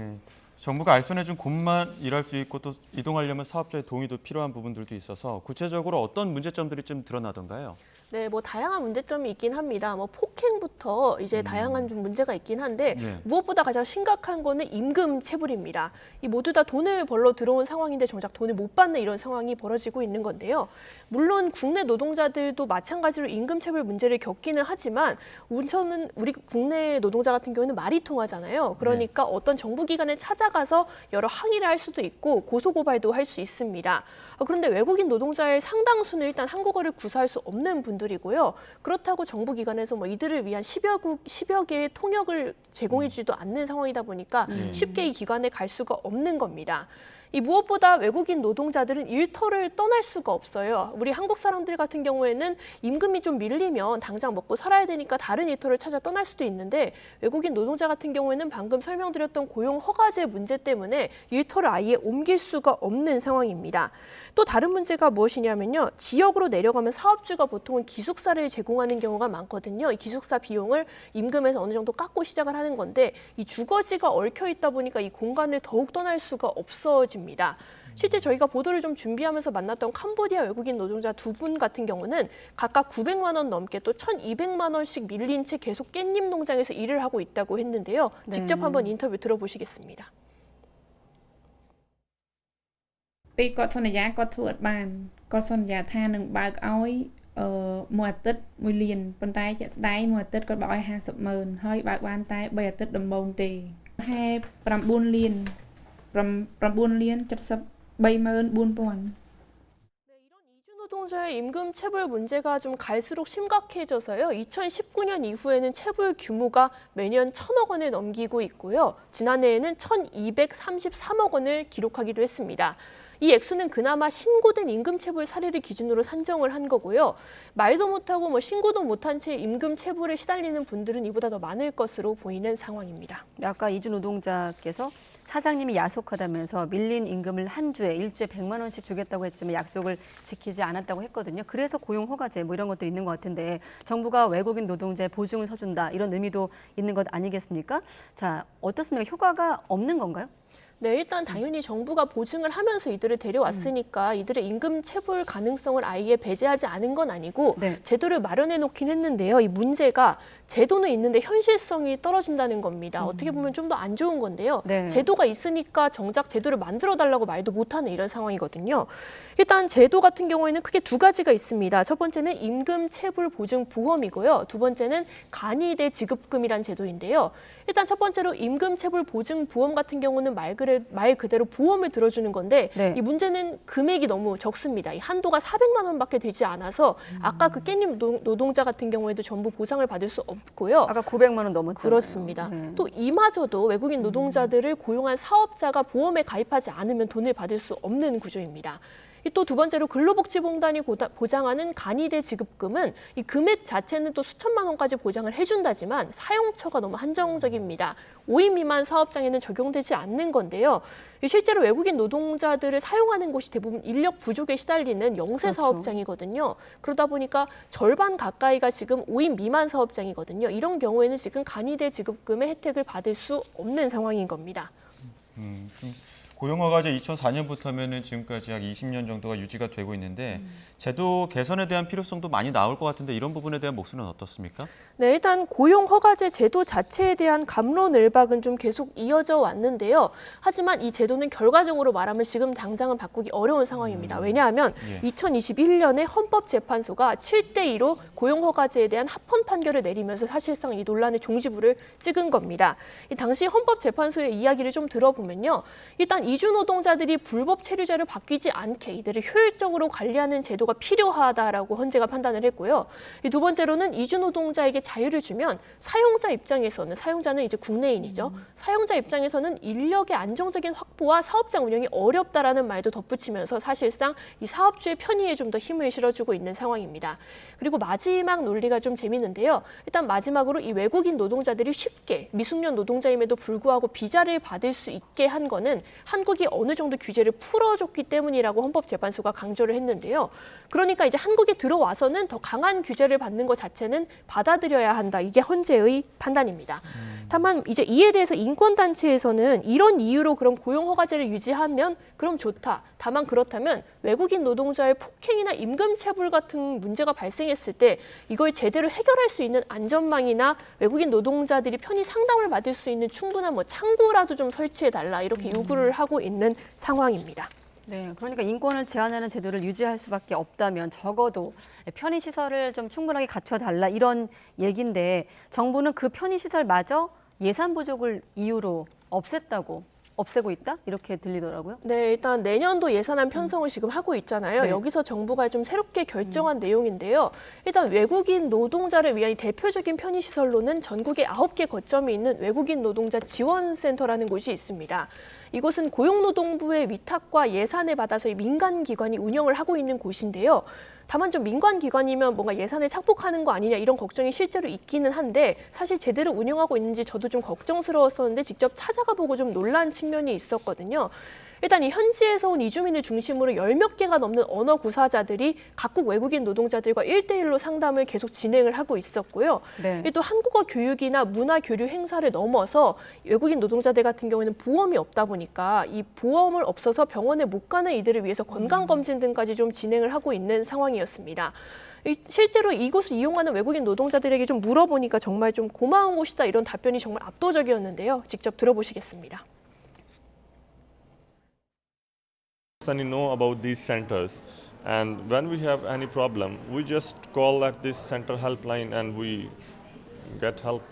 [SPEAKER 2] 정부가 알선해준 곳만 일할 수 있고 또 이동하려면 사업자의 동의도 필요한 부분들도 있어서 구체적으로 어떤 문제점들이 좀 드러나던가요?
[SPEAKER 3] 네, 뭐 다양한 문제점이 있긴 합니다. 뭐 폭행부터 이제 다양한 좀 문제가 있긴 한데 무엇보다 가장 심각한 거는 임금 체불입니다. 이 모두 다 돈을 벌러 들어온 상황인데 정작 돈을 못 받는 이런 상황이 벌어지고 있는 건데요. 물론 국내 노동자들도 마찬가지로 임금 체불 문제를 겪기는 하지만 우선은 우리 국내 노동자 같은 경우는 말이 통하잖아요. 그러니까 어떤 정부 기관에 찾아가서 여러 항의를 할 수도 있고 고소고발도 할 수 있습니다. 그런데 외국인 노동자의 상당수는 일단 한국어를 구사할 수 없는 분들이고요. 그렇다고 정부 기관에서 뭐 이들을 위한 10여 개의 통역을 제공해주지도 않는 상황이다 보니까 쉽게 이 기관에 갈 수가 없는 겁니다. 이 무엇보다 외국인 노동자들은 일터를 떠날 수가 없어요. 우리 한국 사람들 같은 경우에는 임금이 좀 밀리면 당장 먹고 살아야 되니까 다른 일터를 찾아 떠날 수도 있는데 외국인 노동자 같은 경우에는 방금 설명드렸던 고용 허가제 문제 때문에 일터를 아예 옮길 수가 없는 상황입니다. 또 다른 문제가 무엇이냐면요. 지역으로 내려가면 사업주가 보통은 기숙사를 제공하는 경우가 많거든요. 이 기숙사 비용을 임금에서 어느 정도 깎고 시작을 하는 건데 이 주거지가 얽혀 있다 보니까 이 공간을 더욱 떠날 수가 없어집니다. 실제 저희가 보도를 좀 준비하면서 만났던 캄보디아 외국인 노동자 두 분 같은 경우는 각각 900만 원 넘게 또 1,200만 원씩 밀린 채 계속 깻잎 농장에서 일을 하고 있다고 했는데요. 직접 한번 인터뷰 들어보시겠습니다.
[SPEAKER 4] ពេលគាត់សន្យាគាត់ធ្វើអត់បានគាត់សន្យាថានឹងបើកឲ្យមួយអាទិត្យ1លានប៉ុន្តែជាក់ស្ដែងមួយអាទិត្យគាត់បើកឲ្យ 50,000 ហើយបើកបានតែ3អាទិត្យដំបូងទេហេ9លាន 9លាន 73,400,000
[SPEAKER 3] 노동자의 임금 체불 문제가 좀 갈수록 심각해져서요. 2019년 이후에는 체불 규모가 매년 1,000억 원을 넘기고 있고요. 지난해에는 1,233억 원을 기록하기도 했습니다. 이 액수는 그나마 신고된 임금 체불 사례를 기준으로 산정을 한 거고요. 말도 못하고 뭐 신고도 못한 채 임금 체불에 시달리는 분들은 이보다 더 많을 것으로 보이는 상황입니다.
[SPEAKER 1] 아까 이주 노동자께서 사장님이 야속하다면서 밀린 임금을 한 주에 일주에 100만 원씩 주겠다고 했지만 약속을 지키지 않았다고 했거든요. 그래서 고용 허가제 뭐 이런 것도 있는 것 같은데 정부가 외국인 노동자의 보증을 서준다 이런 의미도 있는 것 아니겠습니까? 자, 어떻습니까? 효과가 없는 건가요?
[SPEAKER 3] 네, 일단 당연히 정부가 보증을 하면서 이들을 데려왔으니까 이들의 임금 체불 가능성을 아예 배제하지 않은 건 아니고 제도를 마련해 놓긴 했는데요. 이 문제가 제도는 있는데 현실성이 떨어진다는 겁니다. 어떻게 보면 좀 더 안 좋은 건데요. 제도가 있으니까 정작 제도를 만들어 달라고 말도 못하는 이런 상황이거든요. 일단 제도 같은 경우에는 크게 두 가지가 있습니다. 첫 번째는 임금 체불 보증 보험이고요. 두 번째는 간이대 지급금이란 제도인데요. 일단 첫 번째로 임금 체불 보증 보험 같은 경우는 말 그대로 보험을 들어주는 건데 이 문제는 금액이 너무 적습니다. 이 한도가 400만 원밖에 되지 않아서 아까 그 깻잎 노동자 같은 경우에도 전부 보상을 받을 수 없고요.
[SPEAKER 1] 아까 900만 원 넘었잖아요.
[SPEAKER 3] 그렇습니다. 또 이마저도 외국인 노동자들을 고용한 사업자가 보험에 가입하지 않으면 돈을 받을 수 없는 구조입니다. 또 두 번째로 근로복지공단이 보장하는 간이대 지급금은 이 금액 자체는 또 수천만 원까지 보장을 해준다지만 사용처가 너무 한정적입니다. 5인 미만 사업장에는 적용되지 않는 건데요. 실제로 외국인 노동자들을 사용하는 곳이 대부분 인력 부족에 시달리는 영세 사업장이거든요. 그러다 보니까 절반 가까이가 지금 5인 미만 사업장이거든요. 이런 경우에는 지금 간이대 지급금의 혜택을 받을 수 없는 상황인 겁니다.
[SPEAKER 2] 고용허가제 2004년부터면은 지금까지 약 20년 정도가 유지가 되고 있는데 제도 개선에 대한 필요성도 많이 나올 것 같은데 이런 부분에 대한 목소리는 어떻습니까?
[SPEAKER 3] 네, 일단 고용허가제 제도 자체에 대한 갑론을박은 좀 계속 이어져 왔는데요. 하지만 이 제도는 결과적으로 말하면 지금 당장은 바꾸기 어려운 상황입니다. 왜냐하면 2021년에 헌법재판소가 7대2로 고용허가제에 대한 합헌 판결을 내리면서 사실상 이 논란의 종지부를 찍은 겁니다. 이 당시 헌법재판소의 이야기를 좀 들어보면요. 일단 이주 노동자들이 불법 체류자를 바뀌지 않게 이들을 효율적으로 관리하는 제도가 필요하다라고 헌재가 판단을 했고요. 두 번째로는 이주 노동자에게 자유를 주면 사용자 입장에서는 사용자는 이제 국내인이죠. 사용자 입장에서는 인력의 안정적인 확보와 사업장 운영이 어렵다라는 말도 덧붙이면서 사실상 이 사업주의 편의에 좀 더 힘을 실어주고 있는 상황입니다. 그리고 마지막 논리가 좀 재밌는데요. 일단 마지막으로 이 외국인 노동자들이 쉽게 미숙년 노동자임에도 불구하고 비자를 받을 수 있게 한 거는 한국이 어느 정도 규제를 풀어줬기 때문이라고 헌법재판소가 강조를 했는데요. 그러니까 이제 한국에 들어와서는 더 강한 규제를 받는 것 자체는 받아들여야 한다. 이게 헌재의 판단입니다. 다만 이제 이에 대해서 인권단체에서는 이런 이유로 그럼 고용허가제를 유지하면 그럼 좋다. 다만 그렇다면 외국인 노동자의 폭행이나 임금체불 같은 문제가 발생했을 때 이걸 제대로 해결할 수 있는 안전망이나 외국인 노동자들이 편히 상담을 받을 수 있는 충분한 창구라도 좀 설치해달라 이렇게 요구를 하고 있는 상황입니다.
[SPEAKER 1] 네, 그러니까 인권을 제한하는 제도를 유지할 수밖에 없다면 적어도 편의시설을 좀 충분하게 갖춰달라 이런 얘기인데 정부는 그 편의시설마저 예산 부족을 이유로 없애고 있다? 이렇게 들리더라고요.
[SPEAKER 3] 네, 일단 내년도 예산안 편성을 지금 하고 있잖아요.
[SPEAKER 1] 네.
[SPEAKER 3] 여기서 정부가 좀 새롭게 결정한 내용인데요. 일단 외국인 노동자를 위한 대표적인 편의시설로는 전국에 9개 거점이 있는 외국인 노동자 지원센터라는 곳이 있습니다. 이곳은 고용노동부의 위탁과 예산을 받아서 민간기관이 운영을 하고 있는 곳인데요. 다만 좀 민간기관이면 뭔가 예산을 착복하는 거 아니냐 이런 걱정이 실제로 있기는 한데 사실 제대로 운영하고 있는지 저도 좀 걱정스러웠었는데 직접 찾아가 보고 좀 놀란 측면이 있었거든요. 일단 이 현지에서 온 이주민을 중심으로 10몇 개가 넘는 언어 구사자들이 각국 외국인 노동자들과 1대1로 상담을 계속 진행을 하고 있었고요.
[SPEAKER 1] 네.
[SPEAKER 3] 또 한국어 교육이나 문화 교류 행사를 넘어서 외국인 노동자들 같은 경우에는 보험이 없다 보니까 이 보험을 없어서 병원에 못 가는 이들을 위해서 건강검진 등까지 좀 진행을 하고 있는 상황이었습니다. 실제로 이곳을 이용하는 외국인 노동자들에게 좀 물어보니까 정말 좀 고마운 곳이다 이런 답변이 정말 압도적이었는데요. 직접 들어보시겠습니다.
[SPEAKER 5] And know about these centers, and when we have any problem we just call at this center helpline and we get help.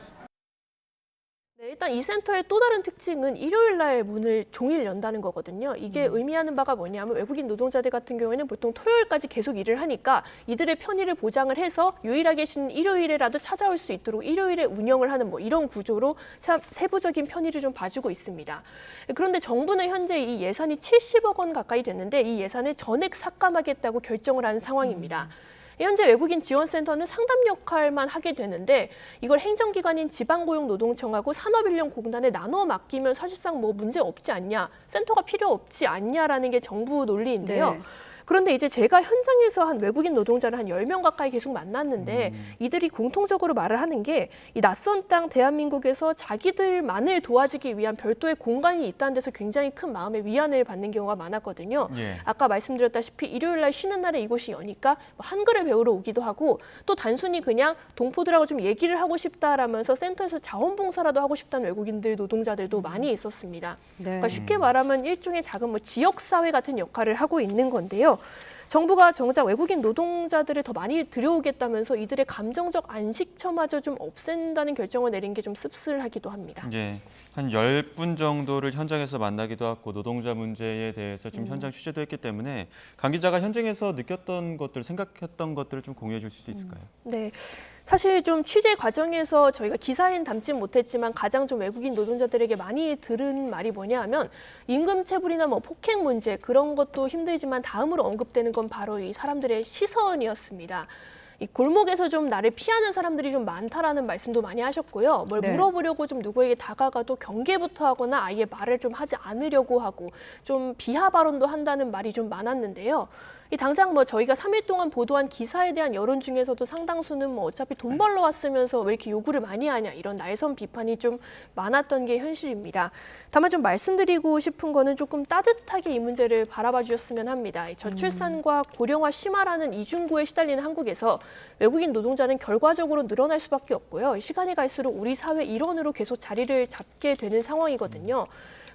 [SPEAKER 3] 네, 일단 이 센터의 또 다른 특징은 일요일 날 문을 종일 연다는 거거든요. 이게 의미하는 바가 뭐냐면 외국인 노동자들 같은 경우에는 보통 토요일까지 계속 일을 하니까 이들의 편의를 보장을 해서 유일하게 쉬는 일요일에라도 찾아올 수 있도록 일요일에 운영을 하는 이런 구조로 세부적인 편의를 좀 봐주고 있습니다. 그런데 정부는 현재 이 예산이 70억 원 가까이 됐는데 이 예산을 전액 삭감하겠다고 결정을 한 상황입니다. 현재 외국인 지원센터는 상담 역할만 하게 되는데 이걸 행정기관인 지방고용노동청하고 산업인력공단에 나눠 맡기면 사실상 문제 없지 않냐, 센터가 필요 없지 않냐라는 게 정부 논리인데요.
[SPEAKER 1] 네.
[SPEAKER 3] 그런데 이제 제가 현장에서 한 외국인 노동자를 한 10명 가까이 계속 만났는데 이들이 공통적으로 말을 하는 게 이 낯선 땅 대한민국에서 자기들만을 도와주기 위한 별도의 공간이 있다는 데서 굉장히 큰 마음의 위안을 받는 경우가 많았거든요.
[SPEAKER 6] 예. 아까
[SPEAKER 3] 아까 말씀드렸다시피 일요일 날 쉬는 날에 이곳이 여니까 한글을 배우러 오기도 하고 또 단순히 그냥 동포들하고 좀 얘기를 하고 싶다라면서 센터에서 자원봉사라도 하고 싶다는 외국인들 노동자들도 많이 있었습니다.
[SPEAKER 1] 네.
[SPEAKER 3] 그러니까 쉽게 말하면 일종의 작은 지역사회 같은 역할을 하고 있는 건데요. 정부가 정작 외국인 노동자들을 더 많이 들여오겠다면서 이들의 감정적 안식처마저 좀 없앤다는 결정을 내린 게 좀 씁쓸하기도 합니다.
[SPEAKER 2] 예, 한 10분 정도를 현장에서 만나기도 하고 노동자 문제에 대해서 좀 현장 취재도 했기 때문에 강 기자가 현장에서 느꼈던 것들, 생각했던 것들을 좀 공유해 주실 수 있을까요?
[SPEAKER 3] 네. 사실 좀 취재 과정에서 저희가 기사엔 담진 못했지만 가장 좀 외국인 노동자들에게 많이 들은 말이 뭐냐 하면 임금체불이나 폭행 문제 그런 것도 힘들지만 다음으로 언급되는 건 바로 이 사람들의 시선이었습니다. 이 골목에서 좀 나를 피하는 사람들이 좀 많다라는 말씀도 많이 하셨고요. 뭘
[SPEAKER 1] 네.
[SPEAKER 3] 물어보려고 좀 누구에게 다가가도 경계부터 하거나 아예 말을 좀 하지 않으려고 하고 좀 비하 발언도 한다는 말이 좀 많았는데요. 이 당장 저희가 3일 동안 보도한 기사에 대한 여론 중에서도 상당수는 어차피 돈 벌러 왔으면서 왜 이렇게 요구를 많이 하냐 이런 날선 비판이 좀 많았던 게 현실입니다. 다만 좀 말씀드리고 싶은 거는 조금 따뜻하게 이 문제를 바라봐 주셨으면 합니다. 이 저출산과 고령화 심화라는 이중구에 시달리는 한국에서 외국인 노동자는 결과적으로 늘어날 수밖에 없고요. 시간이 갈수록 우리 사회 일원으로 계속 자리를 잡게 되는 상황이거든요.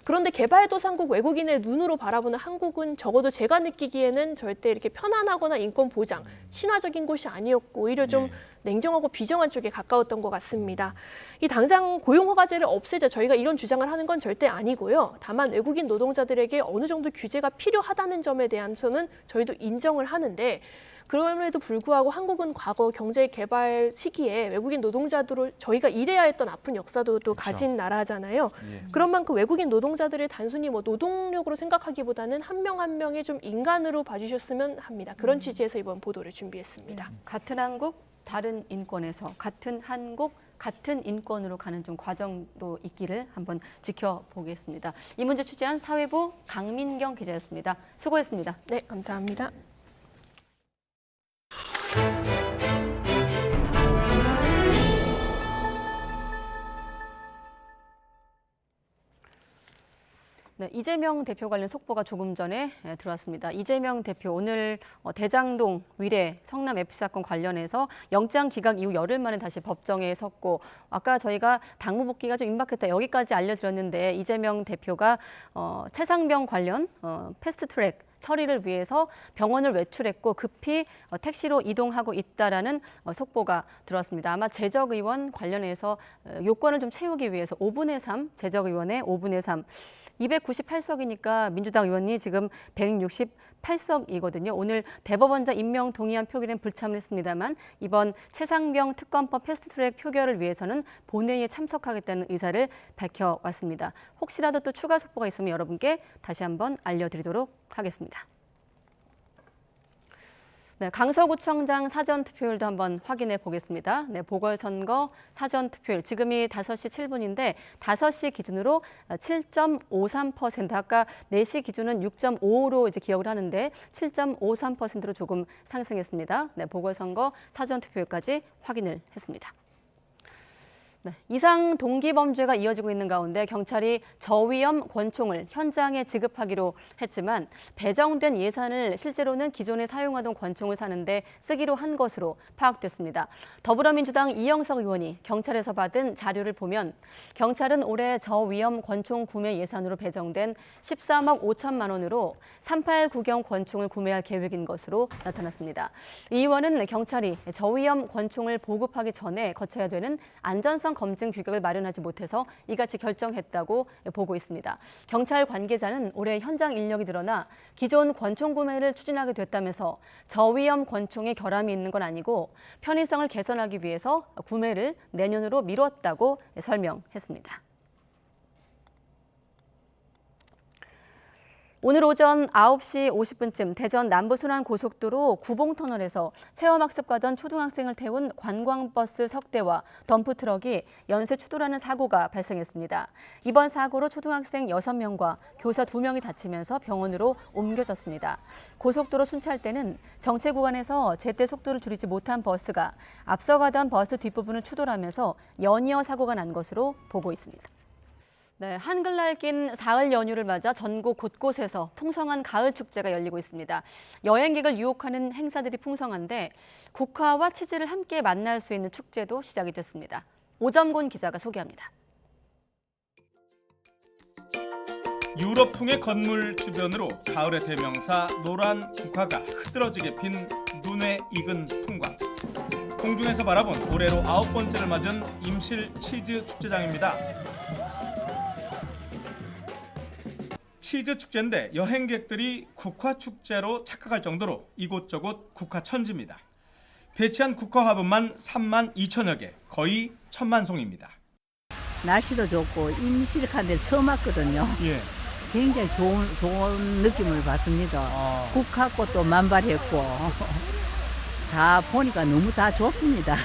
[SPEAKER 3] 그런데 개발도상국 외국인의 눈으로 바라보는 한국은 적어도 제가 느끼기에는 절대 이렇게 편안하거나 인권 보장, 친화적인 곳이 아니었고 오히려 좀 냉정하고 비정한 쪽에 가까웠던 것 같습니다. 이 당장 고용허가제를 없애자 저희가 이런 주장을 하는 건 절대 아니고요. 다만 외국인 노동자들에게 어느 정도 규제가 필요하다는 점에 대해서는 저희도 인정을 하는데 그럼에도 불구하고 한국은 과거 경제 개발 시기에 외국인 노동자들을 저희가 일해야 했던 아픈 역사도 또 가진 나라잖아요. 그런 만큼 외국인 노동자들을 단순히 노동력으로 생각하기보다는 한 명 한 명의 좀 인간으로 봐주셨으면 합니다. 그런 취지에서 이번 보도를 준비했습니다.
[SPEAKER 1] 같은 한국, 다른 인권에서 같은 한국, 같은 인권으로 가는 좀 과정도 있기를 한번 지켜보겠습니다. 이 문제 취재한 사회부 강민경 기자였습니다. 수고했습니다.
[SPEAKER 3] 네, 감사합니다.
[SPEAKER 1] 네, 이재명 대표 관련 속보가 조금 전에 들어왔습니다. 이재명 대표 오늘 대장동, 위례, 성남 FC 사건 관련해서 영장 기각 이후 열흘 만에 다시 법정에 섰고 아까 저희가 당무 복귀가 좀 임박했다 여기까지 알려드렸는데 이재명 대표가 최상병 관련 패스트트랙 처리를 위해서 병원을 외출했고 급히 택시로 이동하고 있다라는 속보가 들어왔습니다. 아마 재적의원 관련해서 요건을 좀 채우기 위해서 5분의 3, 재적의원의 5분의 3, 298석이니까 민주당 의원이 지금 168석이거든요. 오늘 대법원장 임명 동의안 표결엔 불참을 했습니다만 이번 최상병 특검법 패스트트랙 표결을 위해서는 본회의에 참석하겠다는 의사를 밝혀왔습니다. 혹시라도 또 추가 속보가 있으면 여러분께 다시 한번 알려드리도록 하겠습니다. 네, 강서구청장 사전투표율도 한번 확인해 보겠습니다. 네, 보궐선거 사전투표율 지금이 5시 7분인데 5시 기준으로 7.53%, 아까 4시 기준은 6.55로 이제 기억을 하는데 7.53%로 조금 상승했습니다. 네, 보궐선거 사전투표율까지 확인을 했습니다. 네, 이상 동기 범죄가 이어지고 있는 가운데 경찰이 저위험 권총을 현장에 지급하기로 했지만 배정된 예산을 실제로는 기존에 사용하던 권총을 사는데 쓰기로 한 것으로 파악됐습니다. 더불어민주당 이영석 의원이 경찰에서 받은 자료를 보면 경찰은 올해 저위험 권총 구매 예산으로 배정된 13억 5천만 원으로 389경 권총을 구매할 계획인 것으로 나타났습니다. 이 의원은 경찰이 저위험 권총을 보급하기 전에 거쳐야 되는 안전성 검증 규격을 마련하지 못해서 이같이 결정했다고 보고 있습니다. 경찰 관계자는 올해 현장 인력이 늘어나 기존 권총 구매를 추진하게 됐다면서 저위험 권총에 결함이 있는 건 아니고 편의성을 개선하기 위해서 구매를 내년으로 미뤘다고 설명했습니다. 오늘 오전 9시 50분쯤 대전 남부순환고속도로 구봉터널에서 체험학습 가던 초등학생을 태운 관광버스 석 대와 덤프트럭이 연쇄 추돌하는 사고가 발생했습니다. 이번 사고로 초등학생 6명과 교사 2명이 다치면서 병원으로 옮겨졌습니다. 고속도로 순찰대는 정체 구간에서 제때 속도를 줄이지 못한 버스가 앞서가던 버스 뒷부분을 추돌하면서 연이어 사고가 난 것으로 보고 있습니다. 네, 한글날 낀 사흘 연휴를 맞아 전국 곳곳에서 풍성한 가을 축제가 열리고 있습니다. 여행객을 유혹하는 행사들이 풍성한데 국화와 치즈를 함께 만날 수 있는 축제도 시작이 됐습니다. 오점곤 기자가 소개합니다.
[SPEAKER 6] 유럽풍의 건물 주변으로 가을의 대명사 노란 국화가 흐드러지게 핀 눈에 익은 풍광. 공중에서 바라본 올해로 9번째를 맞은 임실 치즈 축제장입니다. 치즈 축제인데 여행객들이 국화 축제로 착각할 정도로 이곳저곳 국화 천지입니다. 배치한 국화 화분만 3만 2천여 개, 거의 1,000만 송입니다.
[SPEAKER 9] 날씨도 좋고 임실한 데 처음 왔거든요.
[SPEAKER 6] 예.
[SPEAKER 9] 굉장히 좋은 느낌을 받습니다. 국화꽃도 만발했고 다 보니까 너무 다 좋습니다.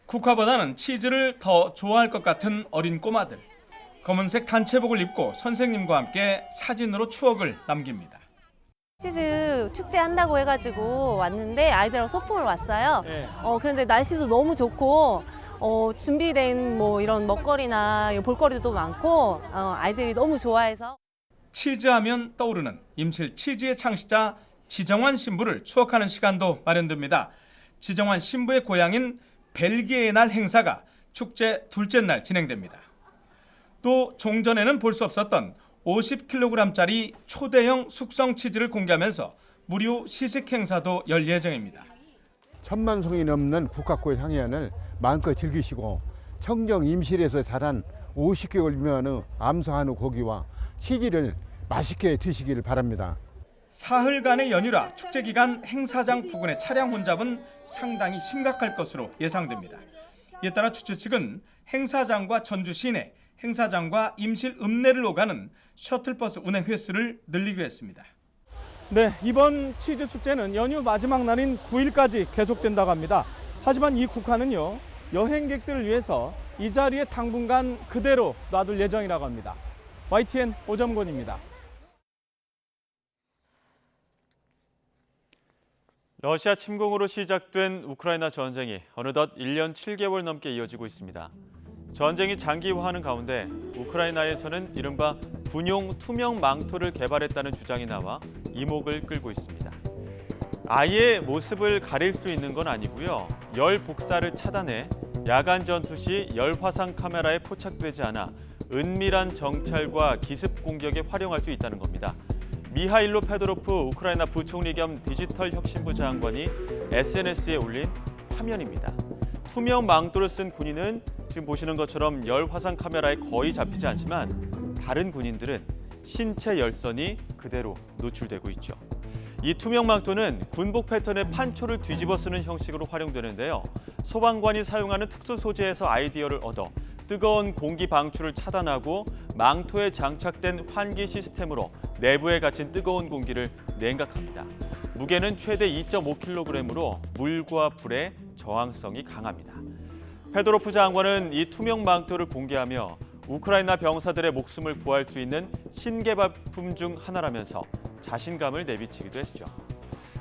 [SPEAKER 6] 국화보다는 치즈를 더 좋아할 것 같은 어린 꼬마들. 검은색 단체복을 입고 선생님과 함께 사진으로 추억을 남깁니다.
[SPEAKER 23] 치즈 축제 한다고 해가지고 왔는데 아이들하고 소풍을 왔어요.
[SPEAKER 6] 네.
[SPEAKER 23] 그런데 날씨도 너무 좋고 준비된 뭐 이런 먹거리나 볼거리도 많고 아이들이 너무 좋아해서.
[SPEAKER 6] 치즈하면 떠오르는 임실 치즈의 창시자 지정환 신부를 추억하는 시간도 마련됩니다. 지정환 신부의 고향인 벨기에의 날 행사가 축제 둘째 날 진행됩니다. 또 종전에는 볼 수 없었던 50kg짜리 초대형 숙성 치즈를 공개하면서 무료 시식 행사도 열 예정입니다.
[SPEAKER 24] 1,000만 송이 넘는 국화꽃 향연을 마음껏 즐기시고 청정 임실에서 자란 50개월 미만의 암소한우 고기와 치즈를 맛있게 드시기를 바랍니다.
[SPEAKER 6] 사흘간의 연휴라 축제 기간 행사장 부근의 차량 혼잡은 상당히 심각할 것으로 예상됩니다. 이에 따라 축제 측은 행사장과 전주 시내, 행사장과 임실 읍내를 오가는 셔틀버스 운행 횟수를 늘리기로 했습니다. 네, 이번 치즈 축제는 연휴 마지막 날인 9일까지 계속된다고 합니다. 하지만 이 국화는요,
[SPEAKER 7] 여행객들을 위해서 이 자리에 당분간 그대로 놔둘 예정이라고 합니다. YTN 오정곤입니다.
[SPEAKER 2] 러시아 침공으로 시작된 우크라이나 전쟁이 어느덧 1년 7개월 넘게 이어지고 있습니다. 전쟁이 장기화하는 가운데 우크라이나에서는 이른바 군용 투명 망토를 개발했다는 주장이 나와 이목을 끌고 있습니다. 아예 모습을 가릴 수 있는 건 아니고요. 열 복사를 차단해 야간 전투 시 열 화상 카메라에 포착되지 않아 은밀한 정찰과 기습 공격에 활용할 수 있다는 겁니다. 미하일로 페도로프 우크라이나 부총리 겸 디지털 혁신부 장관이 SNS에 올린 화면입니다. 투명 망토를 쓴 군인은 지금 보시는 것처럼 열 화상 카메라에 거의 잡히지 않지만 다른 군인들은 신체 열선이 그대로 노출되고 있죠. 이 투명 망토는 군복 패턴의 판초를 뒤집어 쓰는 형식으로 활용되는데요. 소방관이 사용하는 특수 소재에서 아이디어를 얻어 뜨거운 공기 방출을 차단하고 망토에 장착된 환기 시스템으로 내부에 갇힌 뜨거운 공기를 냉각합니다. 무게는 최대 2.5kg으로 물과 불에 저항성이 강합니다. 페도로프 장관은 이 투명 망토를 공개하며 우크라이나 병사들의 목숨을 구할 수 있는 신개발품 중 하나라면서 자신감을 내비치기도 했죠.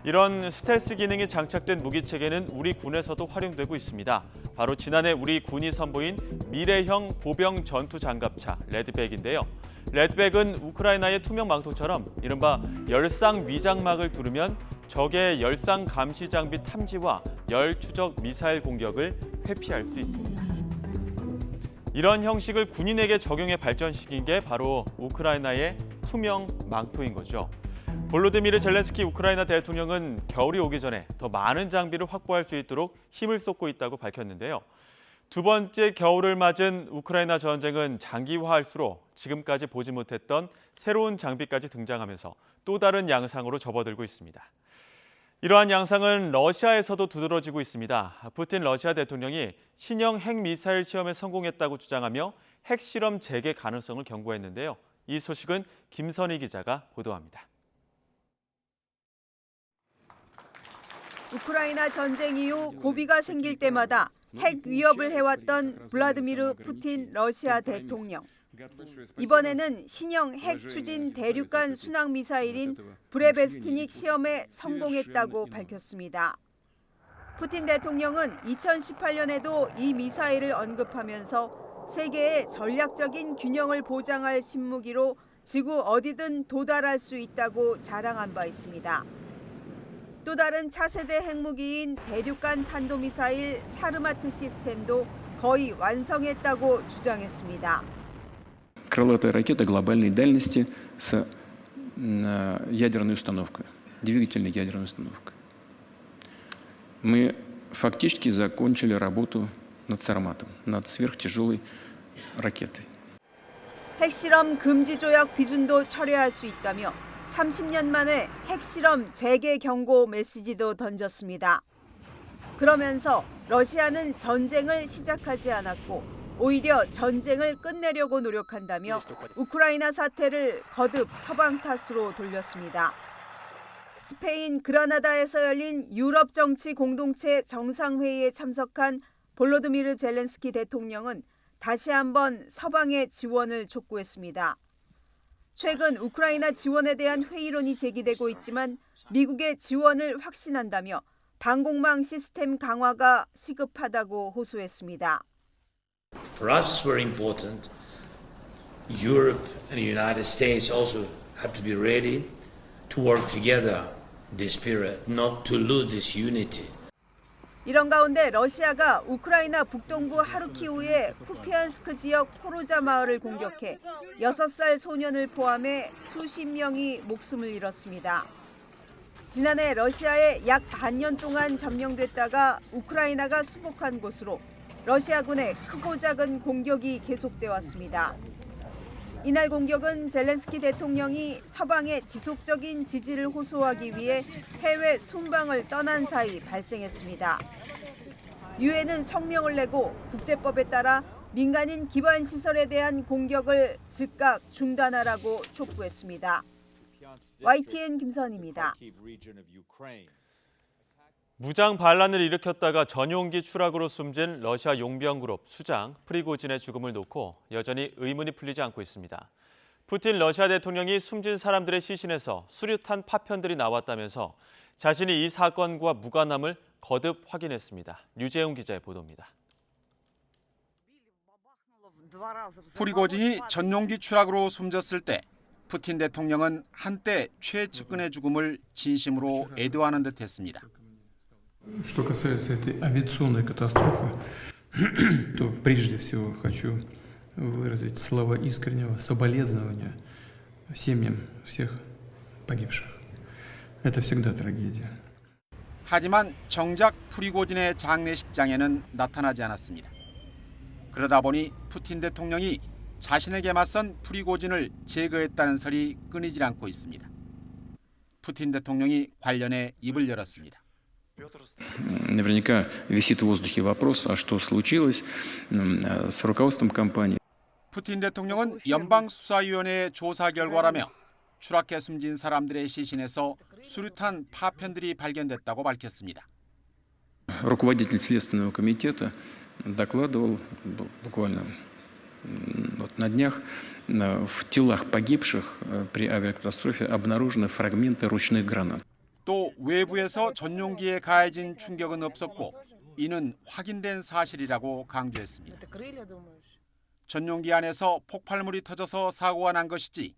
[SPEAKER 2] 이런 스텔스 기능이 장착된 무기체계는 우리 군에서도 활용되고 있습니다. 바로 지난해 우리 군이 선보인 미래형 보병 전투 장갑차 레드백인데요. 레드백은 우크라이나의 투명 망토처럼 이른바 열상 위장막을 두르면 적의 열상 감시 장비 탐지와 열 추적 미사일 공격을 회피할 수 있습니다. 이런 형식을 군인에게 적용해 발전시킨 게 바로 우크라이나의 투명 망토인 거죠. 볼로디미르 젤렌스키 우크라이나 대통령은 겨울이 오기 전에 더 많은 장비를 확보할 수 있도록 힘을 쏟고 있다고 밝혔는데요. 두 번째 겨울을 맞은 우크라이나 전쟁은 장기화할수록 지금까지 보지 못했던 새로운 장비까지 등장하면서 또 다른 양상으로 접어들고 있습니다. 이러한 양상은 러시아에서도 두드러지고 있습니다. 푸틴 러시아 대통령이 신형 핵미사일 시험에 성공했다고 주장하며 핵실험 재개 가능성을 경고했는데요. 이 소식은 김선희 기자가 보도합니다.
[SPEAKER 10] 우크라이나 전쟁 이후 고비가 생길 때마다 핵 위협을 해왔던 블라디미르 푸틴 러시아 대통령. 이번에는 신형 핵 추진 대륙간 순항 미사일인 브레베스티닉 시험에 성공했다고 밝혔습니다. 푸틴 대통령은 2018년에도 이 미사일을 언급하면서 세계의 전략적인 균형을 보장할 신무기로 지구 어디든 도달할 수 있다고 자랑한 바 있습니다. 또 다른 차세대 핵무기인 대륙간 탄도미사일 사르마트 시스템도 거의 완성했다고 주장했습니다.
[SPEAKER 13] Крылатая ракета глобальной дальности с ядерной установкой, двигательной ядерной установкой. Мы фактически закончили работу над Сарматом, над сверхтяжелой ракетой.
[SPEAKER 10] 핵실험 금지 조약 비준도 철회할 수 있다며 30년 만에 핵실험 재개 경고 메시지도 던졌습니다. 그러면서 러시아는 전쟁을 시작하지 않았고 오히려 전쟁을 끝내려고 노력한다며 우크라이나 사태를 거듭 서방 탓으로 돌렸습니다. 스페인 그라나다에서 열린 유럽 정치 공동체 정상회의에 참석한 볼로디미르 젤렌스키 대통령은 다시 한번 서방의 지원을 촉구했습니다. 최근 우크라이나 지원에 대한 회의론이 제기되고 있지만 미국의 지원을 확신한다며 방공망 시스템 강화가 시급하다고 호소했습니다.
[SPEAKER 14] For us, it's very important. Europe and the United States also have to be ready to work together this period, not to lose this unity.
[SPEAKER 10] 이런 가운데 러시아가 우크라이나 북동부 하르키우의 쿠피안스크 지역 포로자 마을을 공격해 6살 소년을 포함해 수십 명이 목숨을 잃었습니다. 지난해 러시아에 약 반년 동안 점령됐다가 우크라이나가 수복한 곳으로 러시아군의 크고 작은 공격이 계속돼 왔습니다. 이날 공격은 젤렌스키 대통령이 서방의 지속적인 지지를 호소하기 위해 해외 순방을 떠난 사이 발생했습니다. 유엔은 성명을 내고 국제법에 따라 민간인 기반 시설에 대한 공격을 즉각 중단하라고 촉구했습니다. YTN 김선희입니다.
[SPEAKER 2] 무장 반란을 일으켰다가 전용기 추락으로 숨진 러시아 용병그룹 수장 프리고진의 죽음을 놓고 여전히 의문이 풀리지 않고 있습니다. 푸틴 러시아 대통령이 숨진 사람들의 시신에서 수류탄 파편들이 나왔다면서 자신이 이 사건과 무관함을 거듭 확인했습니다. 류재웅 기자의 보도입니다.
[SPEAKER 8] 프리고진이 전용기 추락으로 숨졌을 때 푸틴 대통령은 한때 최측근의 죽음을 진심으로 애도하는 듯했습니다.
[SPEAKER 11] Что касается этой авиационной катастрофы, то прежде всего хочу выразить слова искреннего соболезнования семьям всех погибших. Это всегда трагедия.
[SPEAKER 8] 하지만 정작 프리고진의 장례식장에는 나타나지 않았습니다. 그러다 보니 푸틴 대통령이 자신에게 맞선 프리고진을 제거했다는 설이 끊이질 않고 있습니다. 푸틴 대통령이 관련해 입을 열었습니다.
[SPEAKER 13] Наверняка висит в воздухе вопрос, а что случилось с руководством компании.
[SPEAKER 8] 푸틴 대통령은 연방수사위원회의 조사 결과라며 추락해 숨진 사람들의 시신에서 수류탄 파편들이 발견됐다고 밝혔습니다.
[SPEAKER 13] Руководитель Следственного комитета докладывал буквально на днях, в телах погибших при авиакатастрофе обнаружены фрагменты ручных гранат.
[SPEAKER 8] 또 외부에서 전용기에 가해진 충격은 없었고 이는 확인된 사실이라고 강조했습니다. 전용기 안에서 폭발물이 터져서 사고가 난 것이지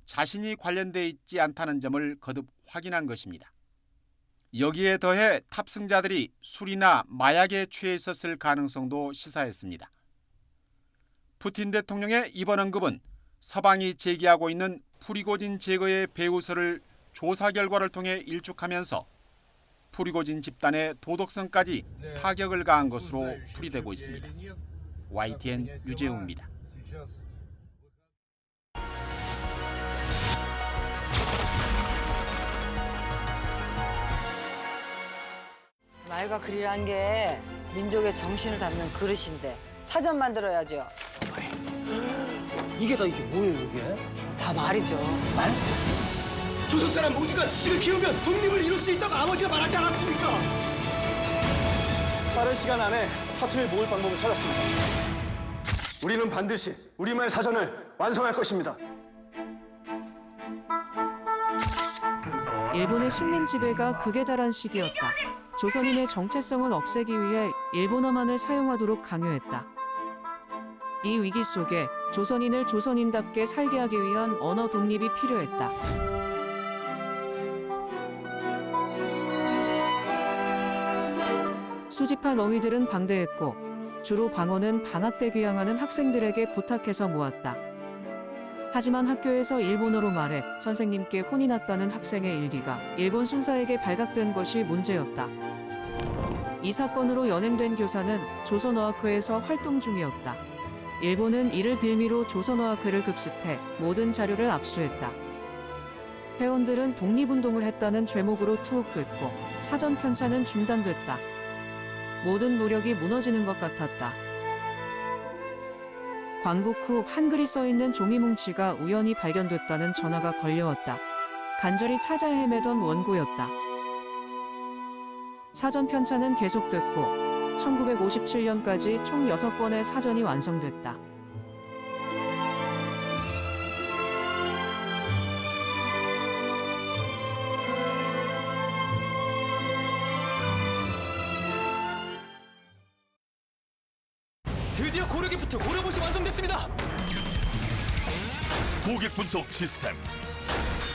[SPEAKER 8] 자신이 관련돼 있지 않다는 점을 거듭 확인한 것입니다. 여기에 더해 탑승자들이 술이나 마약에 취해 있었을 가능성도 시사했습니다. 푸틴 대통령의 이번 언급은 서방이 제기하고 있는 프리고진 제거의 배후설을 조사 결과를 통해 일축하면서 프리고진 집단의 도덕성까지 타격을 가한 것으로 풀이되고 있습니다. YTN 유재웅입니다.
[SPEAKER 12] 말과 글이란 게 민족의 정신을 담는 그릇인데 사전 만들어야죠.
[SPEAKER 15] 이게 뭐예요, 이게?
[SPEAKER 12] 다 말이죠.
[SPEAKER 15] 말? 조선 사람 모두가 지식을 키우면 독립을 이룰 수 있다고 아버지가 말하지 않았습니까? 빠른 시간 안에 사투리를 모을 방법을 찾았습니다. 우리는 반드시 우리말 사전을 완성할 것입니다.
[SPEAKER 25] 일본의 식민 지배가 극에 달한 시기였다. 조선인의 정체성을 없애기 위해 일본어만을 사용하도록 강요했다. 이 위기 속에 조선인을 조선인답게 살게 하기 위한 언어 독립이 필요했다. 수집한 어휘들은 방대했고 주로 방언은 방학 때 귀향하는 학생들에게 부탁해서 모았다. 하지만 학교에서 일본어로 말해 선생님께 혼이 났다는 학생의 일기가 일본 순사에게 발각된 것이 문제였다. 이 사건으로 연행된 교사는 조선어학회에서 활동 중이었다. 일본은 이를 빌미로 조선어학회를 급습해 모든 자료를 압수했다. 회원들은 독립운동을 했다는 죄목으로 투옥됐고 사전 편찬은 중단됐다. 모든 노력이 무너지는 것 같았다. 광복 후 한글이 써있는 종이 뭉치가 우연히 발견됐다는 전화가 걸려왔다. 간절히 찾아 헤매던 원고였다. 사전 편찬은 계속됐고 1957년까지 총 6권의 사전이 완성됐다.
[SPEAKER 15] 드디어 고르기부터 고려봇이 완성됐습니다.
[SPEAKER 26] 고객 분석 시스템,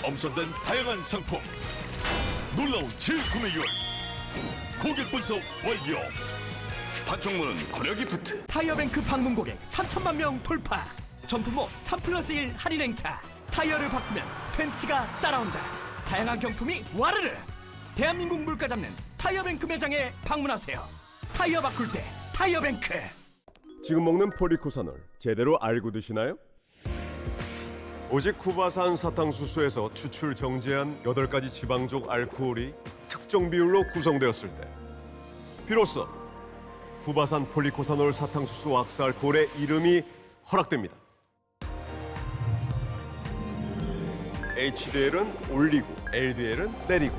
[SPEAKER 26] 엄선된 다양한 상품, 놀라운 재구매율, 고객 분석 완료. 파종문은 고려기프트.
[SPEAKER 15] 타이어뱅크 방문 고객 3천만 명 돌파. 전품목 3+1 할인 행사. 타이어를 바꾸면 벤츠가 따라온다. 다양한 경품이 와르르. 대한민국 물가 잡는 타이어뱅크 매장에 방문하세요. 타이어 바꿀 때 타이어뱅크.
[SPEAKER 27] 지금 먹는 포리코사놀 제대로 알고 드시나요? 오직 쿠바산 사탕수수에서 추출 정제한 8가지 지방족 알코올이 특정 비율로 구성되었을 때 비로소 쿠바산 폴리코사놀 사탕수수 왁스 알코올의 이름이 허락됩니다. HDL은 올리고 LDL은 내리고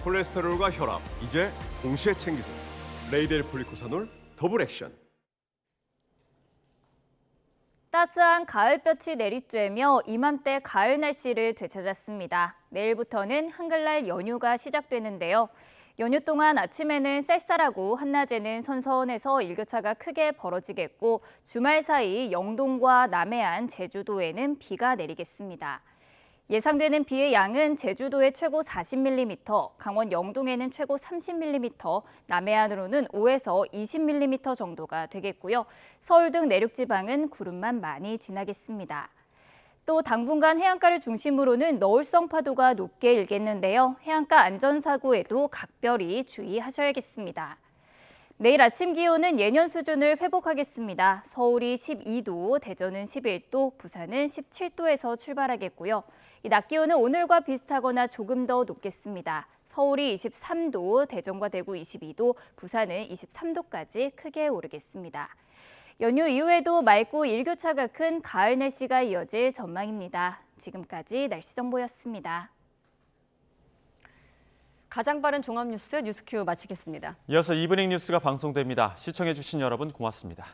[SPEAKER 27] 콜레스테롤과 혈압 이제 동시에 챙기세요. 레이델 폴리코사놀 더블 액션.
[SPEAKER 16] 따스한 가을볕이 내리쬐며 이맘때 가을 날씨를 되찾았습니다. 내일부터는 한글날 연휴가 시작되는데요. 연휴 동안 아침에는 쌀쌀하고 한낮에는 선선해서 일교차가 크게 벌어지겠고 주말 사이 영동과 남해안, 제주도에는 비가 내리겠습니다. 예상되는 비의 양은 제주도에 최고 40mm, 강원 영동에는 최고 30mm, 남해안으로는 5에서 20mm 정도가 되겠고요. 서울 등 내륙 지방은 구름만 많이 지나겠습니다. 또 당분간 해안가를 중심으로는 너울성 파도가 높게 일겠는데요. 해안가 안전사고에도 각별히 주의하셔야겠습니다. 내일 아침 기온은 예년 수준을 회복하겠습니다. 서울이 12도, 대전은 11도, 부산은 17도에서 출발하겠고요. 이 낮 기온은 오늘과 비슷하거나 조금 더 높겠습니다. 서울이 23도, 대전과 대구 22도, 부산은 23도까지 크게 오르겠습니다. 연휴 이후에도 맑고 일교차가 큰 가을 날씨가 이어질 전망입니다. 지금까지 날씨 정보였습니다.
[SPEAKER 1] 가장 빠른 종합 뉴스 뉴스큐 마치겠습니다.
[SPEAKER 2] 이어서 이브닝 뉴스가 방송됩니다. 시청해주신 여러분 고맙습니다.